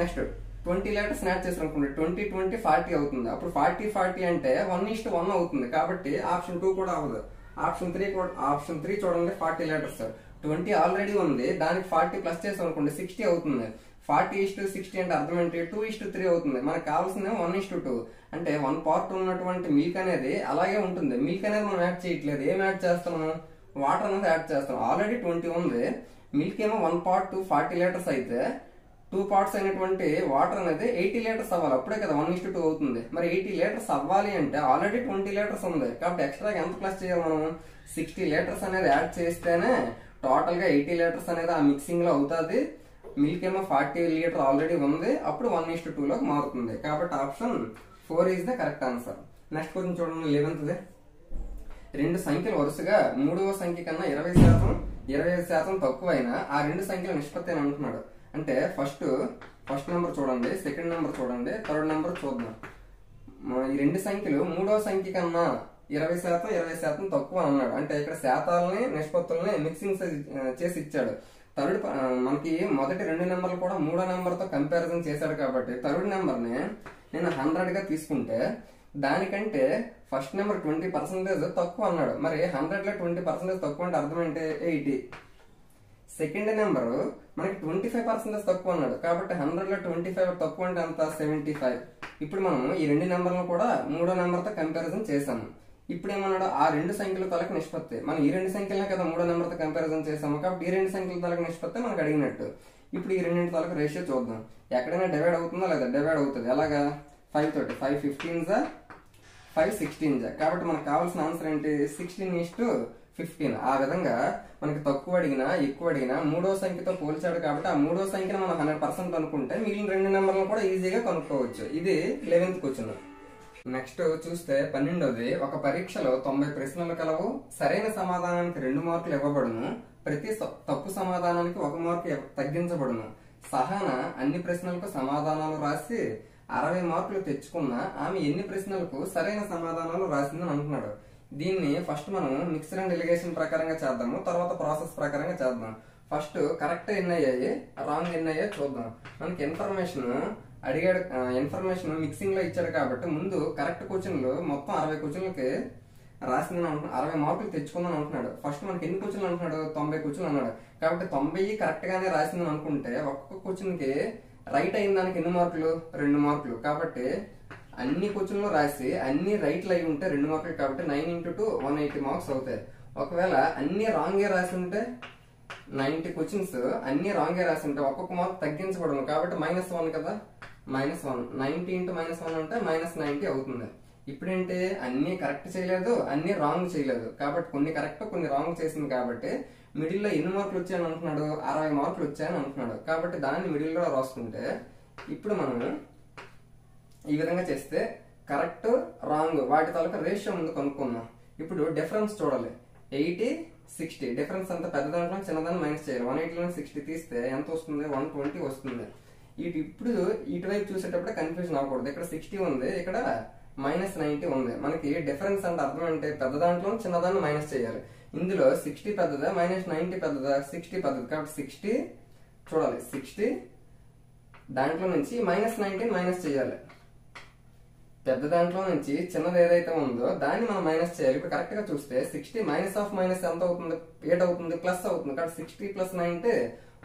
నెక్స్ట్ 20 లీటర్స్ యాడ్ చేసాం అనుకోండి, 20-20 40 అవుతుంది. అప్పుడు 40-40 అంటే 1:1 అవుతుంది. కాబట్టి ఆప్షన్ 2 కూడా అవ్వదు. ఆప్షన్ 3 చూడండి, 40 లీటర్స్ 20 ఆల్రెడీ ఉంది, దానికి 40 ప్లస్ చేసాం అనుకోండి 60 అవుతుంది. 40:60 అంటే అర్థం ఏంటి? 2:3 అవుతుంది. మనకు కావాల్సిందేమో 1:2. అంటే 1 పార్ట్ ఉన్నటువంటి మిల్క్ అనేది అలాగే ఉంటుంది. మిల్క్ అనేది మనం యాడ్ చేయట్లేదు. ఏం యాడ్ చేస్తాము? వాటర్ అనేది యాడ్ చేస్తాం. ఆల్రెడీ 20 ఉంది, మిల్క్ ఏమో 1 పార్ట్ 40 లీటర్స్ అయితే 2 పార్ట్స్ అయినటువంటి వాటర్ అనేది 80 లీటర్స్ అవ్వాలి. అప్పుడే కదా 1:2 అవుతుంది. మరి 80 లీటర్స్ అవ్వాలి అంటే ఆల్రెడీ 20 లీటర్స్ ఉంది. కాబట్టి ఎక్స్ట్రాగా ఎంత ప్లస్ చేయాలి మనం? 60 లీటర్స్ అనేది యాడ్ చేస్తేనే టోటల్ గా 80 లీటర్స్ అనేది ఆ మిక్సింగ్ లో అవుతుంది. మిల్క్ ఏమో 40 లీటర్ ఆల్రెడీ ఉంది, అప్పుడు 1:2లోకి మారుతుంది. కాబట్టి option 4 is the correct answer. Next question చూడండి, 11ది. 2 సంఖ్యలు వరుసగా 3వ సంఖ్య కన్నా 20%, 25% తక్కువైనా ఆ 2 సంఖ్యల నిష్పత్తి అని అంటున్నాడు. అంటే ఫస్ట్ నెంబర్ చూడండి, సెకండ్ నెంబర్ చూడండి, థర్డ్ నెంబర్ చూద్దాం. ఈ 2 సంఖ్యలు 3వ సంఖ్య కన్నా 20%, 20% తక్కువ అన్నాడు. అంటే ఇక్కడ శాతాలని నిష్పత్తుల్ని మిక్సింగ్ చేసి ఇచ్చాడు. మనకి మొదటి 2 నెంబర్లు కూడా 3వ నెంబర్ తో కంపారిజన్ చేశాడు. కాబట్టి థర్డ్ నెంబర్ ని నేను 100 గా తీసుకుంటే దానికంటే ఫస్ట్ నెంబర్ 20% తక్కువ అన్నాడు. మరి 100లో 20% తక్కువ అంటే అర్థం ఏంటి? 80. సెకండ్ నెంబర్ మనకి 25% తక్కువ అన్నాడు. కాబట్టి 100లో 25 తక్కువ అంటే అంత 75. ఇప్పుడు మనం ఈ 2 నెంబర్లను కూడా 3వ నెంబర్ తో కంపారిజన్ చేసాము. ఇప్పుడు ఏమన్నాడు? ఆ 2 సంఖ్యల తలకు నిష్పత్తి. మనం ఈ 2 సంఖ్యలనే కదా 3వ నెంబర్ తో కంపారిజన్ చేసాము. కాబట్టి ఈ 2 సంఖ్యల తలకు నిష్పత్తి మనకు అడిగినట్టు. ఇప్పుడు ఈ 2 తలకు రేషియో చూద్దాం. ఎక్కడైనా డివైడ్ అవుతుందా లేదా? డివైడ్ అవుతుంది. ఎలాగా? 5 తోటి. 5 15 5 16. కాబట్టి మనకు కావాల్సిన ఆన్సర్ ఏంటి? 16:15. ఆ విధంగా మనకి తక్కువ అడిగినా ఎక్కువ అడిగినా 3వ సంఖ్యతో పోల్చాడు. కాబట్టి ఆ 3వ సంఖ్యను మనం 100% అనుకుంటే మిగిలిన 2 నెంబర్లను కూడా ఈజీగా కనుక్కోవచ్చు. ఇది 11th క్వశ్చన్. నెక్స్ట్ చూస్తే 12ది. ఒక పరీక్షలో 90 ప్రశ్నలు కలవు. సరైన సమాధానానికి 2 మార్కులు ఇవ్వబడును. ప్రతి తప్పు సమాధానానికి 1 మార్కు తగ్గించబడును. సహన అన్ని ప్రశ్నలకు సమాధానాలు రాసి 60 మార్కులు తెచ్చుకున్న ఆమె ఎన్ని ప్రశ్నలకు సరైన సమాధానాలు రాసిందని అంటున్నాడు. దీన్ని ఫస్ట్ మనం మిక్సర్ అండ్ ఎలిగేషన్ ప్రకారంగా చేద్దాము, తర్వాత ప్రాసెస్ ప్రకారంగా చేద్దాం. ఫస్ట్ కరెక్ట్ ఎన్ని అయ్యాయి, రాంగ్ ఎన్ని అయ్యాయి చూద్దాం. మనకి ఇన్ఫర్మేషన్ అడిగాడు, ఇన్ఫర్మేషన్ మిక్సింగ్ లో ఇచ్చాడు. కాబట్టి ముందు కరెక్ట్ క్వశ్చన్లు మొత్తం 60 క్వశ్చన్లకి రాసిందని అంటున్నాడు. 60 మార్కులు తెచ్చుకుందని అంటున్నాడు. ఫస్ట్ మనకి ఎన్ని క్వశ్చన్లు అంటున్నాడు? 90 క్వశ్చన్లు అన్నాడు. కాబట్టి 90 కరెక్ట్ గానే రాసిందని అనుకుంటే ఒక్కొక్క క్వశ్చన్ కి రైట్ అయిన దానికి ఎన్ని మార్కులు? 2 మార్కులు. కాబట్టి అన్ని క్వశ్చన్లు రాసి అన్ని రైట్లు అయి ఉంటే 2 మార్కులు. కాబట్టి 9 × 2 180 మార్క్స్ అవుతాయి. ఒకవేళ అన్ని రాంగే రాసి ఉంటే 90 క్వశ్చన్స్ అన్ని రాంగే రాసి ఉంటే ఒక్కొక్క మార్క్ తగ్గించబడను. కాబట్టి -1 కదా, -1. 90 × -1 అంటే -90 అవుతుంది. ఇప్పుడేంటి? అన్ని కరెక్ట్ చేయలేదు, అన్ని రాంగ్ చేయలేదు. కాబట్టి కొన్ని కరెక్ట్ కొన్ని రాంగ్ చేసింది. కాబట్టి మిడిల్ లో ఎన్ని మార్కులు వచ్చాయని అంటున్నాడు? 60 మార్కులు వచ్చాయని అంటున్నాడు. కాబట్టి దాన్ని మిడిల్ లో రాసుకుంటే ఇప్పుడు మనం ఈ విధంగా చేస్తే కరెక్ట్ రాంగ్ వాటి తాలూకా రేషియో ముందు కనుక్కుందాం. ఇప్పుడు డిఫరెన్స్ చూడాలి. 80 60 డిఫరెన్స్ అంత పెద్ద దాంట్లో చిన్నదాన్ని మైనస్ చేయాలి. 180లో 60 తీస్తే ఎంత వస్తుంది? 120 వస్తుంది. ఇప్పుడు ఇటువైపు చూసేటప్పుడు కన్ఫ్యూజన్ అవ్వకూడదు. ఇక్కడ 60 ఉంది, ఇక్కడ -90 ఉంది. మనకి డిఫరెన్స్ అంటే అర్థం అంటే పెద్ద దాంట్లో చిన్నదాన్ని మైనస్ చేయాలి. ఇందులో 60 పెద్దదా -90 పెద్దదా? 60 పెద్దది. కాబట్టి 60 చూడాలి, 60 దాంట్లో నుంచి -90 మైనస్ చేయాలి. పెద్ద దాంట్లో నుంచి చిన్నది ఏదైతే ఉందో దాన్ని మనం మైనస్ చేయాలి. ఇప్పుడు కరెక్ట్ గా చూస్తే 60 మైనస్ ఆఫ్ మైనస్ ఎంత అవుతుంది? 8 అవుతుంది, ప్లస్ అవుతుంది. కాబట్టి 60 + 9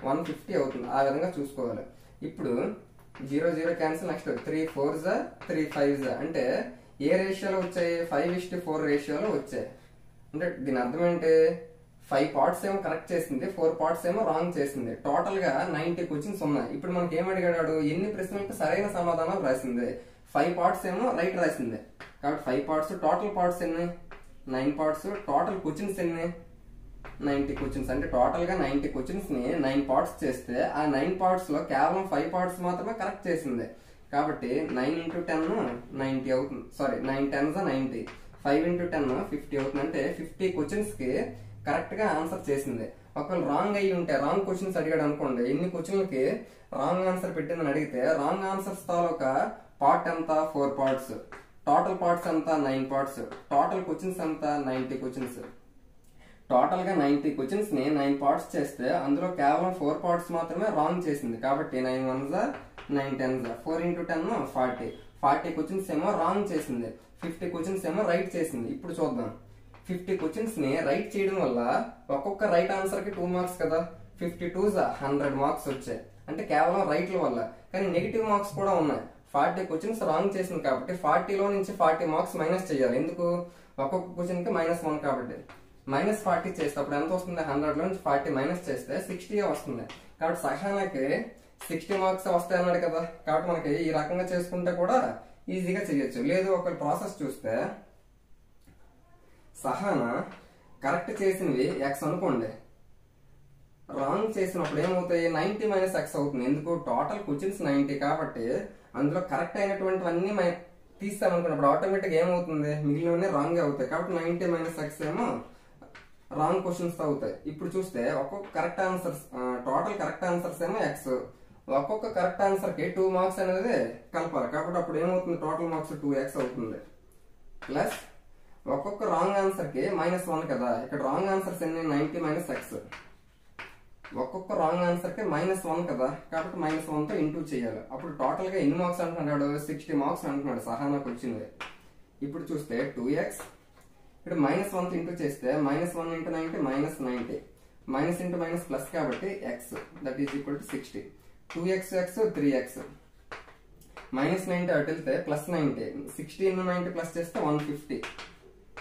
150 అవుతుంది. ఆ విధంగా చూసుకోవాలి. ఇప్పుడు 0 0 క్యాన్సిల్. నెక్స్ట్ 3 4s 3 5s అంటే ఏ రేషియోలో వచ్చాయి? 5:4 రేషియోలో వచ్చాయి. అంటే దీని అర్థం ఏంటి? 5 పార్ట్స్ ఏమో కరెక్ట్ చేసింది, 4 పార్ట్స్ ఏమో రాంగ్ చేసింది. టోటల్ గా 90 క్వశ్చన్స్ ఉన్నాయి. ఇప్పుడు మనకి ఏమడిగాడు? ఎన్ని ప్రశ్నలకు సరైన సమాధానం రాసింది? 5 పార్ట్స్ ఏమో రైట్ రాసింది. కాబట్టి 5 పార్ట్స్. టోటల్ పార్ట్స్ ఎన్ని? 9 పార్ట్స్. టోటల్ క్వశ్చన్స్ ఎన్ని? 90 క్వశ్చన్స్. అంటే టోటల్ గా 90 క్వశ్చన్స్ ని 9 పార్ట్స్ చేస్తే ఆ 9 పార్ట్స్ లో కేవలం 5 పార్ట్స్ మాత్రమే కరెక్ట్ చేసింది. కాబట్టి 9 × 10 90 అవుతుంది. సారీ, 9 10s 90, 5 × 10 50 అవుతుంది. అంటే 50 క్వశ్చన్స్ కి కరెక్ట్ గా ఆన్సర్ చేసింది. ఒకవేళ రాంగ్ అయ్యి ఉంటే, రాంగ్ క్వశ్చన్స్ అడిగాడు అనుకోండి, ఎన్ని క్వశ్చన్లకి రాంగ్ ఆన్సర్ పెట్టిందని అడిగితే రాంగ్ ఆన్సర్స్ తాలూకా పార్ట్ ఎంత? 4 పార్ట్స్. టోటల్ పార్ట్స్ ఎంత? 9 పార్ట్స్. టోటల్ క్వశ్చన్స్ ఎంత? 90 క్వశ్చన్స్. టోటల్ గా 90 క్వశ్చన్స్ ని 9 పార్ట్స్ చేస్తే అందులో కేవలం 4 పార్ట్స్ మాత్రమే రాంగ్ చేసింది. కాబట్టి 9 1s 9 10s 4 × 10 40. 40 క్వశ్చన్స్ ఏమో రాంగ్ చేసింది, 50 క్వశ్చన్స్ ఏమో రైట్ చేసింది. ఇప్పుడు చూద్దాం. 50 క్వశ్చన్స్ ని రైట్ చేయడం వల్ల ఒక్కొక్క రైట్ ఆన్సర్ కి 2 మార్క్స్ కదా. 52s 100 మార్క్స్ వచ్చాయి. అంటే కేవలం రైట్ల వల్ల. కానీ నెగిటివ్ మార్క్స్ కూడా ఉన్నాయి. 40 క్వశ్చన్స్ రాంగ్ చేసింది కాబట్టి 40లో నుంచి 40 మార్క్స్ మైనస్ చేయాలి. ఎందుకు? ఒక్కొక్క క్వశ్చన్ కి -1 కాబట్టి. -40 చేస్తే అప్పుడు ఎంత వస్తుంది? 100లో నుంచి 40 మైనస్ చేస్తే 60 వస్తుంది. కాబట్టి సహానాకి 60 మార్క్స్ వస్తాయి అన్నాడు కదా. కాబట్టి మనకి ఈ రకంగా చేసుకుంటే కూడా ఈజీగా చేయొచ్చు. లేదు ఒకవేళ ప్రాసెస్ చూస్తే సహానా కరెక్ట్ చేసినవి x అనుకోండి, రాంగ్ చేసినప్పుడు ఏమవుతాయి? 90 - x అవుతుంది. ఎందుకు? టోటల్ క్వశ్చన్స్ 90 కాబట్టి అందులో కరెక్ట్ అయినటువంటివన్నీ తీస్తామనుకున్నప్పుడు ఆటోమేటిక్ ఏమవుతుంది? మిగిలినవన్నీ రాంగ్ అవుతాయి. కాబట్టి 90 - x ఏమో రాంగ్ క్వశ్చన్స్ అవుతాయి. ఇప్పుడు చూస్తే ఒక్కొక్క correct answers, total correct answers ఏమో x, ఒక్కొక్క కరెక్ట్ ఆన్సర్ కి 2 మార్క్స్ అనేది కలపాలి. కాబట్టి అప్పుడు ఏమవుతుంది? టోటల్ మార్క్స్ 2x అవుతుంది. ప్లస్ ఒక్కొక్క రాంగ్ ఆన్సర్ కి -1 కదా. ఇక్కడ రాంగ్ ఆన్సర్స్ ఎన్ని? 90 - x. ఒక్కొక్క రాంగ్ ఆన్సర్ కి -1 కదా. కాబట్టి -1 తో ఇంటూ చేయాలి. అప్పుడు టోటల్ గా ఎన్ని మార్క్స్ అంటున్నాడు? 60 మార్క్స్ అంటున్నాడు. సహానాకు వచ్చింది. ఇప్పుడు చూస్తే 2x, ఇక్కడ -1 తో ఇంటూ చేస్తే -1 × 90 -90, మైనస్ ఇంటూ మైనస్ ప్లస్ కాబట్టి x, that is equal to 60. 2x x 3x, -90 అటు వెళ్తే +90, 60 × 90 ప్లస్ చేస్తే 150,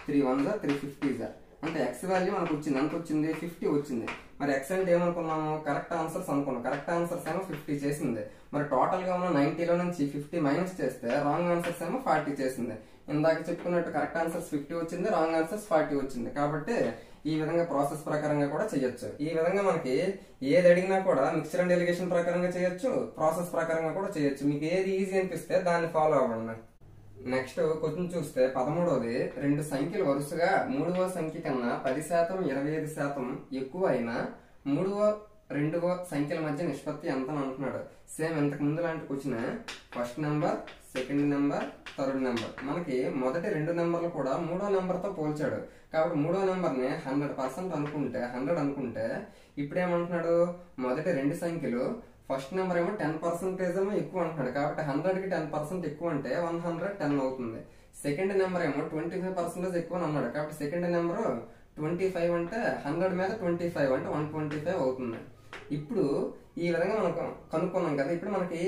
3 1s 350s. అంటే x వాల్యూ మనకు వచ్చింది. ఎంత వచ్చింది? 50 వచ్చింది. మరి x అంటే ఏమనుకున్నాము? కరెక్ట్ ఆన్సర్స్ అనుకున్నాం. కరెక్ట్ ఆన్సర్స్ ఏమో 50 చేసింది. మరి టోటల్ గా ఉన్న 90లో నుంచి 50 మైనస్ చేస్తే రాంగ్ ఆన్సర్స్ ఏమో 40 చేసింది. ఇందాక చెప్పుకున్నట్టు కరెక్ట్ ఆన్సర్స్ 50 వచ్చింది, రాంగ్ ఆన్సర్స్ 40 వచ్చింది. కాబట్టి ఈ విధంగా ప్రాసెస్ ప్రకారంగా కూడా చేయొచ్చు. ఈ విధంగా మనకి ఏది అడిగినా కూడా మిక్స్చర్ అండ్ డెలిగేషన్ ప్రకారంగా చేయొచ్చు, ప్రాసెస్ ప్రకారంగా కూడా చేయొచ్చు. మీకు ఏది ఈజీ అనిపిస్తే దాన్ని ఫాలో అవ్వండి. నెక్స్ట్ క్వశ్చన్ చూస్తే 13వది, రెండు సంఖ్యలు వరుసగా మూడవ సంఖ్య కన్నా 10%, 25% ఎక్కువ అయినా మూడవ రెండవ సంఖ్యల మధ్య నిష్పత్తి ఎంత అని అంటున్నాడు. సేమ్ ఇంతకు ముందు లాంటి question. First number, second number, third number. మనకి మొదటి రెండు నెంబర్లు కూడా మూడో నెంబర్ తో పోల్చాడు. కాబట్టి మూడో నెంబర్ ని 100% అనుకుంటే 100 అనుకుంటే ఇప్పుడు ఏమంటున్నాడు? మొదటి రెండు సంఖ్యలు ఫస్ట్ నెంబర్ ఏమో 10% ఏమో ఎక్కువ అంటున్నాడు. కాబట్టి 100 కి 10% ఎక్కువ అంటే 110 అవుతుంది. సెకండ్ నెంబర్ ఏమో 25% ఎక్కువ అని అన్నాడు. కాబట్టి సెకండ్ నెంబర్ 25 అంటే 100 మీద 25 అంటే 125 అవుతుంది. ఇప్పుడు ఈ విధంగా మనం కనుక్కున్నాం కదా. ఇప్పుడు మనకి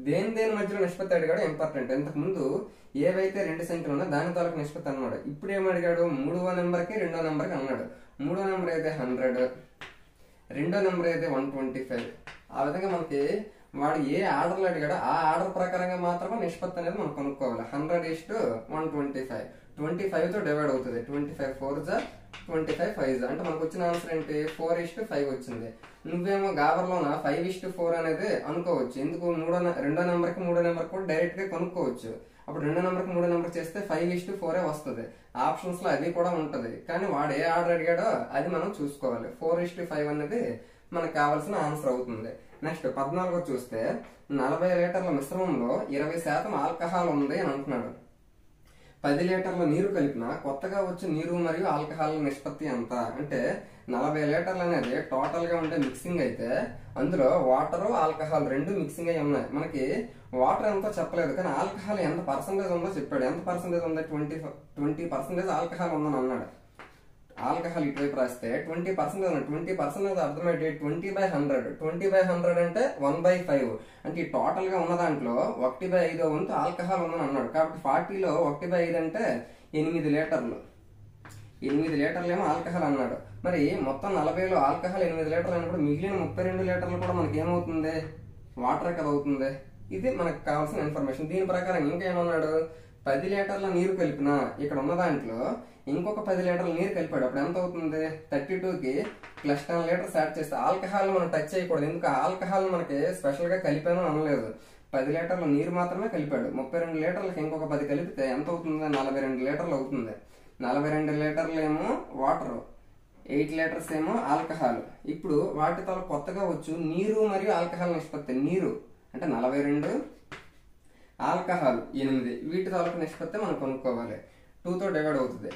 దేని మధ్యలో నిష్పత్తి అడిగాడు ఇంపార్టెంట్. ఇంతకు ముందు ఏవైతే రెండు సంఖ్యలు ఉన్నా దాని తాలూకు నిష్పత్తి అన్నాడు. ఇప్పుడు ఏమడిగాడు? మూడవ నెంబర్ కి రెండో నెంబర్ కి అన్నాడు. మూడో నెంబర్ అయితే 100, రెండో నెంబర్ అయితే 125. ఆ విధంగా మనకి వాడు ఏ ఆర్డర్లో అడిగాడో ఆ ఆర్డర్ ప్రకారంగా మాత్రమే నిష్పత్తి అనేది మనం కనుక్కోవాలి. 100:125, 25 తో డివైడ్ అవుతుంది. 25 4s 25 5s. అంటే మనకు వచ్చిన ఆన్సర్ ఏంటి? 4:5 వచ్చింది. నువ్వేమో గాబర్లోన 5:4 అనేది అనుకోవచ్చు. ఎందుకు? రెండో నెంబర్ కి మూడో నెంబర్ కూడా డైరెక్ట్ గా కనుక్కోవచ్చు. అప్పుడు రెండో నెంబర్ కి మూడో నెంబర్ చేస్తే 5:4 వస్తుంది. ఆప్షన్స్ లో అది కూడా ఉంటది. కానీ వాడు ఏ ఆర్డర్ అడిగాడో అది మనం చూసుకోవాలి. 4:5 అనేది మనకు కావాల్సిన ఆన్సర్ అవుతుంది. నెక్స్ట్ 14 చూస్తే 40 లీటర్ల మిశ్రమంలో 20% ఆల్కహాల్ ఉంది అని అంటున్నాడు. 10 లీటర్ల నీరు కలిపిన కొత్తగా వచ్చే నీరు మరియు ఆల్కహాల్ నిష్పత్తి ఎంత అంటే 40 లీటర్లు అనేది టోటల్ గా ఉండే మిక్సింగ్ అయితే అందులో వాటర్ ఆల్కహాల్ రెండు మిక్సింగ్ అయి ఉన్నాయి. మనకి వాటర్ ఎంతో చెప్పలేదు కానీ ఆల్కహాల్ ఎంత పర్సెంటేజ్ ఉందో చెప్పాడు. ఎంత పర్సెంటేజ్ ఉందో 20% ఆల్కహాల్ ఉందని అన్నాడు. ఆల్కహాల్ ఇటువైపు రాస్తే 20% 20% అర్థమైతే 20/100 20/100 అంటే 1/5 అంటే ఈ టోటల్ గా ఉన్న దాంట్లో 1/5 వంతు ఆల్కహాల్ ఉందని అన్నాడు. కాబట్టి 40లో 1/5 అంటే 8 లీటర్లు. 8 లీటర్లు ఏమో ఆల్కహాల్ అన్నాడు. మరి మొత్తం 40లో ఆల్కహాల్ 8 లీటర్లు అయినప్పుడు మిగిలిన 32 లీటర్లు కూడా మనకి ఏమవుతుంది? వాటర్ కదా అవుతుంది. ఇది మనకు కావాల్సిన ఇన్ఫర్మేషన్. దీని ప్రకారం ఇంకేమన్నాడు? 10 లీటర్ల నీరు కలిపిన ఇక్కడ ఉన్న దాంట్లో ఇంకొక 10 లీటర్ల నీరు కలిపాడు. అప్పుడు ఎంత అవుతుంది? 32కి ప్లస్ 10 లీటర్స్ యాడ్ చేస్తే ఆల్కహాల్ మనం టచ్ చేయకూడదు. ఎందుకు? ఆల్కహాల్ మనకి స్పెషల్ గా కలిపాను అనలేదు. 10 లీటర్ల నీరు మాత్రమే కలిపాడు. 32 లీటర్లకి ఇంకొక 10 కలిపితే ఎంత అవుతుంది? 42 లీటర్లు అవుతుంది. 42 లీటర్లు ఏమో వాటర్, 8 లీటర్స్ ఏమో ఆల్కహాల్. ఇప్పుడు వాటితో కొత్తగా వచ్చు నీరు మరియు ఆల్కహాల్ నిష్పత్తి. నీరు అంటే 42, ఆల్కహాల్ 8. వీటి తాలూకు నిష్పత్తి మనం కొనుక్కోవాలి. 2తో డివైడ్ అవుతుంది.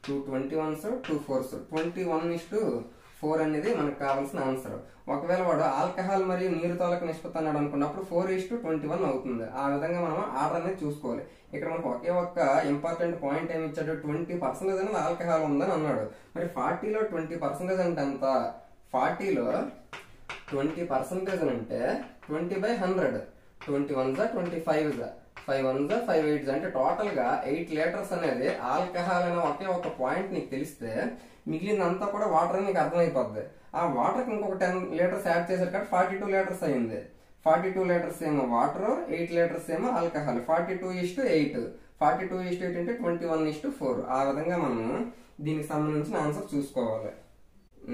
2 21s 2 4s 21:4 అనేది మనకు కావాల్సిన ఆన్సర్. ఒకవేళ వాడు ఆల్కహాల్ మరియు నీరు తాలూకు నిష్పత్తి అన్నాడు అనుకున్నప్పుడు 4:21 అవుతుంది. ఆ విధంగా మనం ఆర్డర్ అనేది చూసుకోవాలి. ఇక్కడ మనకు ఒకే ఒక్క ఇంపార్టెంట్ పాయింట్ ఏమి ఇచ్చాడు? 20% అనేది ఆల్కహాల్ ఉందని అన్నాడు. మరి 40లో 20% అంటే ఎంత? 40లో 20% అంటే 20/100 21s 25s 5 1s 5 8s అంటే టోటల్ గా 8 లీటర్స్ అనేది ఆల్కహాల్ అనే ఒకే ఒక పాయింట్ నీకు తెలిస్తే మిగిలినంతా కూడా వాటర్ అని నీకు అర్థమైపోద్ది. ఆ వాటర్ కి ఇంకొక 10 లీటర్స్ యాడ్ చేశారు కాబట్టి 42 లీటర్స్ అయింది. 42 లీటర్స్ ఏమో వాటర్, 8 లీటర్స్ ఏమో ఆల్కహాల్. 42:8 42:8 అంటే 21:4. ఆ విధంగా మనం దీనికి సంబంధించిన ఆన్సర్ చూసుకోవాలి.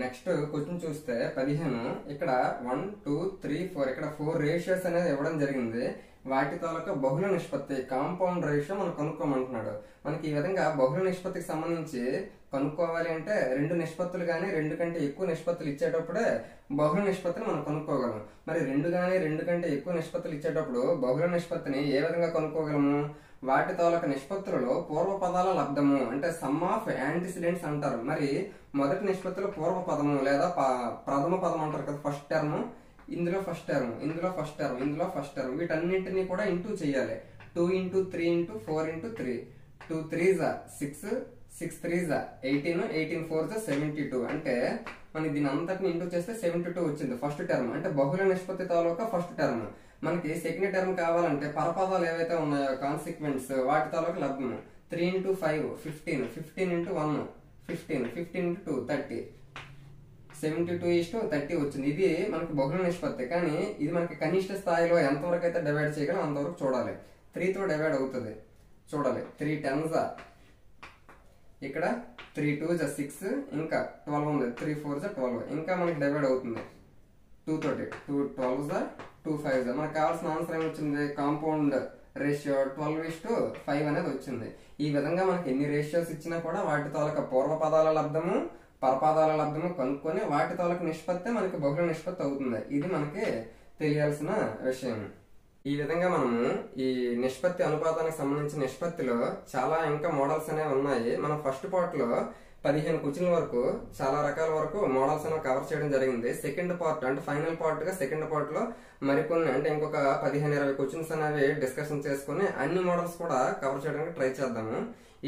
నెక్స్ట్ క్వశ్చన్ చూస్తే 15 ఇక్కడ 1 2 3 4 ఇక్కడ 4 రేషియోస్ అనేది ఇవ్వడం జరిగింది. వాటి తాలూకా బహుళ నిష్పత్తి కాంపౌండ్ రేషియో మనం కనుక్కోమంటున్నాడు. మనకి ఈ విధంగా బహుళ నిష్పత్తికి సంబంధించి కనుక్కోవాలి అంటే 2 నిష్పత్తులు కానీ 2 కంటే ఎక్కువ నిష్పత్తులు ఇచ్చేటప్పుడే బహుళ నిష్పత్తిని మనం కనుక్కోగలం. మరి 2 కానీ 2 కంటే ఎక్కువ నిష్పత్తులు ఇచ్చేటప్పుడు బహుళ నిష్పత్తిని ఏ విధంగా కనుక్కోగలము? వాటి తాలూకా నిష్పత్తులలో పూర్వ పదాల లబ్ధము అంటే సమ్ ఆఫ్ యాంటిసిడెంట్స్ అంటారు. మరి మొదటి నిష్పత్తిలో పూర్వ పదము లేదా ప్రథమ పదం అంటారు కదా, ఫస్ట్ టర్మ్. ఇందులో ఫస్ట్ టర్మ్, ఇందులో ఫస్ట్ టర్మ్, ఇందులో ఫస్ట్ టర్మ్, వీటన్నింటినీ కూడా ఇంటూ చేయాలి. 2 × 3 × 4 × 3 2 3s 6 6 3s 18 18 4s 72 అంటే మనకి దీని అంతటిని ఇంటూ చేస్తే 72 వచ్చింది ఫస్ట్ టర్మ్. అంటే బహుళ నిష్పత్తి తాలూకా ఫస్ట్ టర్మ్. మనకి సెకండ్ టర్మ్ కావాలంటే పరపదాలు ఏవైతే ఉన్నాయో కాన్సిక్వెన్స్ వాటి తాలూకా లబ్ధము. 3 × 5 15 15 × 1 15 15 × 2 30 72:30 వచ్చింది. ఇది మనకి బహుళ నిష్పత్తి. కానీ ఇది మనకి కనిష్ట స్థాయిలో ఎంతవరకు అయితే డివైడ్ చేయగలం అంతవరకు చూడాలి. 3తో డివైడ్ అవుతుంది చూడాలి. 3 10s ఇక్కడ 3 2s 6 ఇంకా 12 ఉంది. 3 4s 12 ఇంకా మనకి డివైడ్ అవుతుంది 2 తోటి. 2 12s 2 5s మనకు కావాల్సిన ఆన్సర్ ఏమొచ్చింది? కాంపౌండ్ రేషియో 12:5 అనేది వచ్చింది. ఈ విధంగా మనకి ఎన్ని రేషియోస్ ఇచ్చినా కూడా వాటి తాలూకా పూర్వ పదాల లబ్ధము పరపదాల లబ్ధము కనుక్కొని వాటి తాలూకు నిష్పత్తి మనకి బహుళ నిష్పత్తి అవుతుంది. ఇది మనకి తెలియాల్సిన విషయం. ఈ విధంగా మనము ఈ నిష్పత్తి అనుపాతానికి సంబంధించిన నిష్పత్తిలో చాలా ఇంకా మోడల్స్ అనేవి ఉన్నాయి. మనం ఫస్ట్ పార్ట్ లో 15 క్వశ్చన్ల వరకు చాలా రకాల వరకు మోడల్స్ అనేవి కవర్ చేయడం జరిగింది. సెకండ్ పార్ట్ అంటే ఫైనల్ పార్ట్ గా సెకండ్ పార్ట్ లో మరికొన్ని అంటే ఇంకొక 15-20 క్వశ్చన్స్ అనేవి డిస్కషన్ చేసుకుని అన్ని మోడల్స్ కూడా కవర్ చేయడానికి ట్రై చేద్దాము.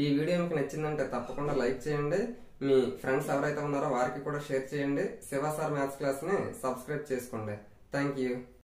ఈ వీడియో మీకు నచ్చిందంటే తప్పకుండా లైక్ చేయండి. మీ ఫ్రెండ్స్ ఎవరైతే ఉన్నారో వారికి కూడా షేర్ చేయండి. శివ సార్ మ్యాథ్స్ క్లాస్ ని సబ్స్క్రైబ్ చేసుకోండి. Thank you.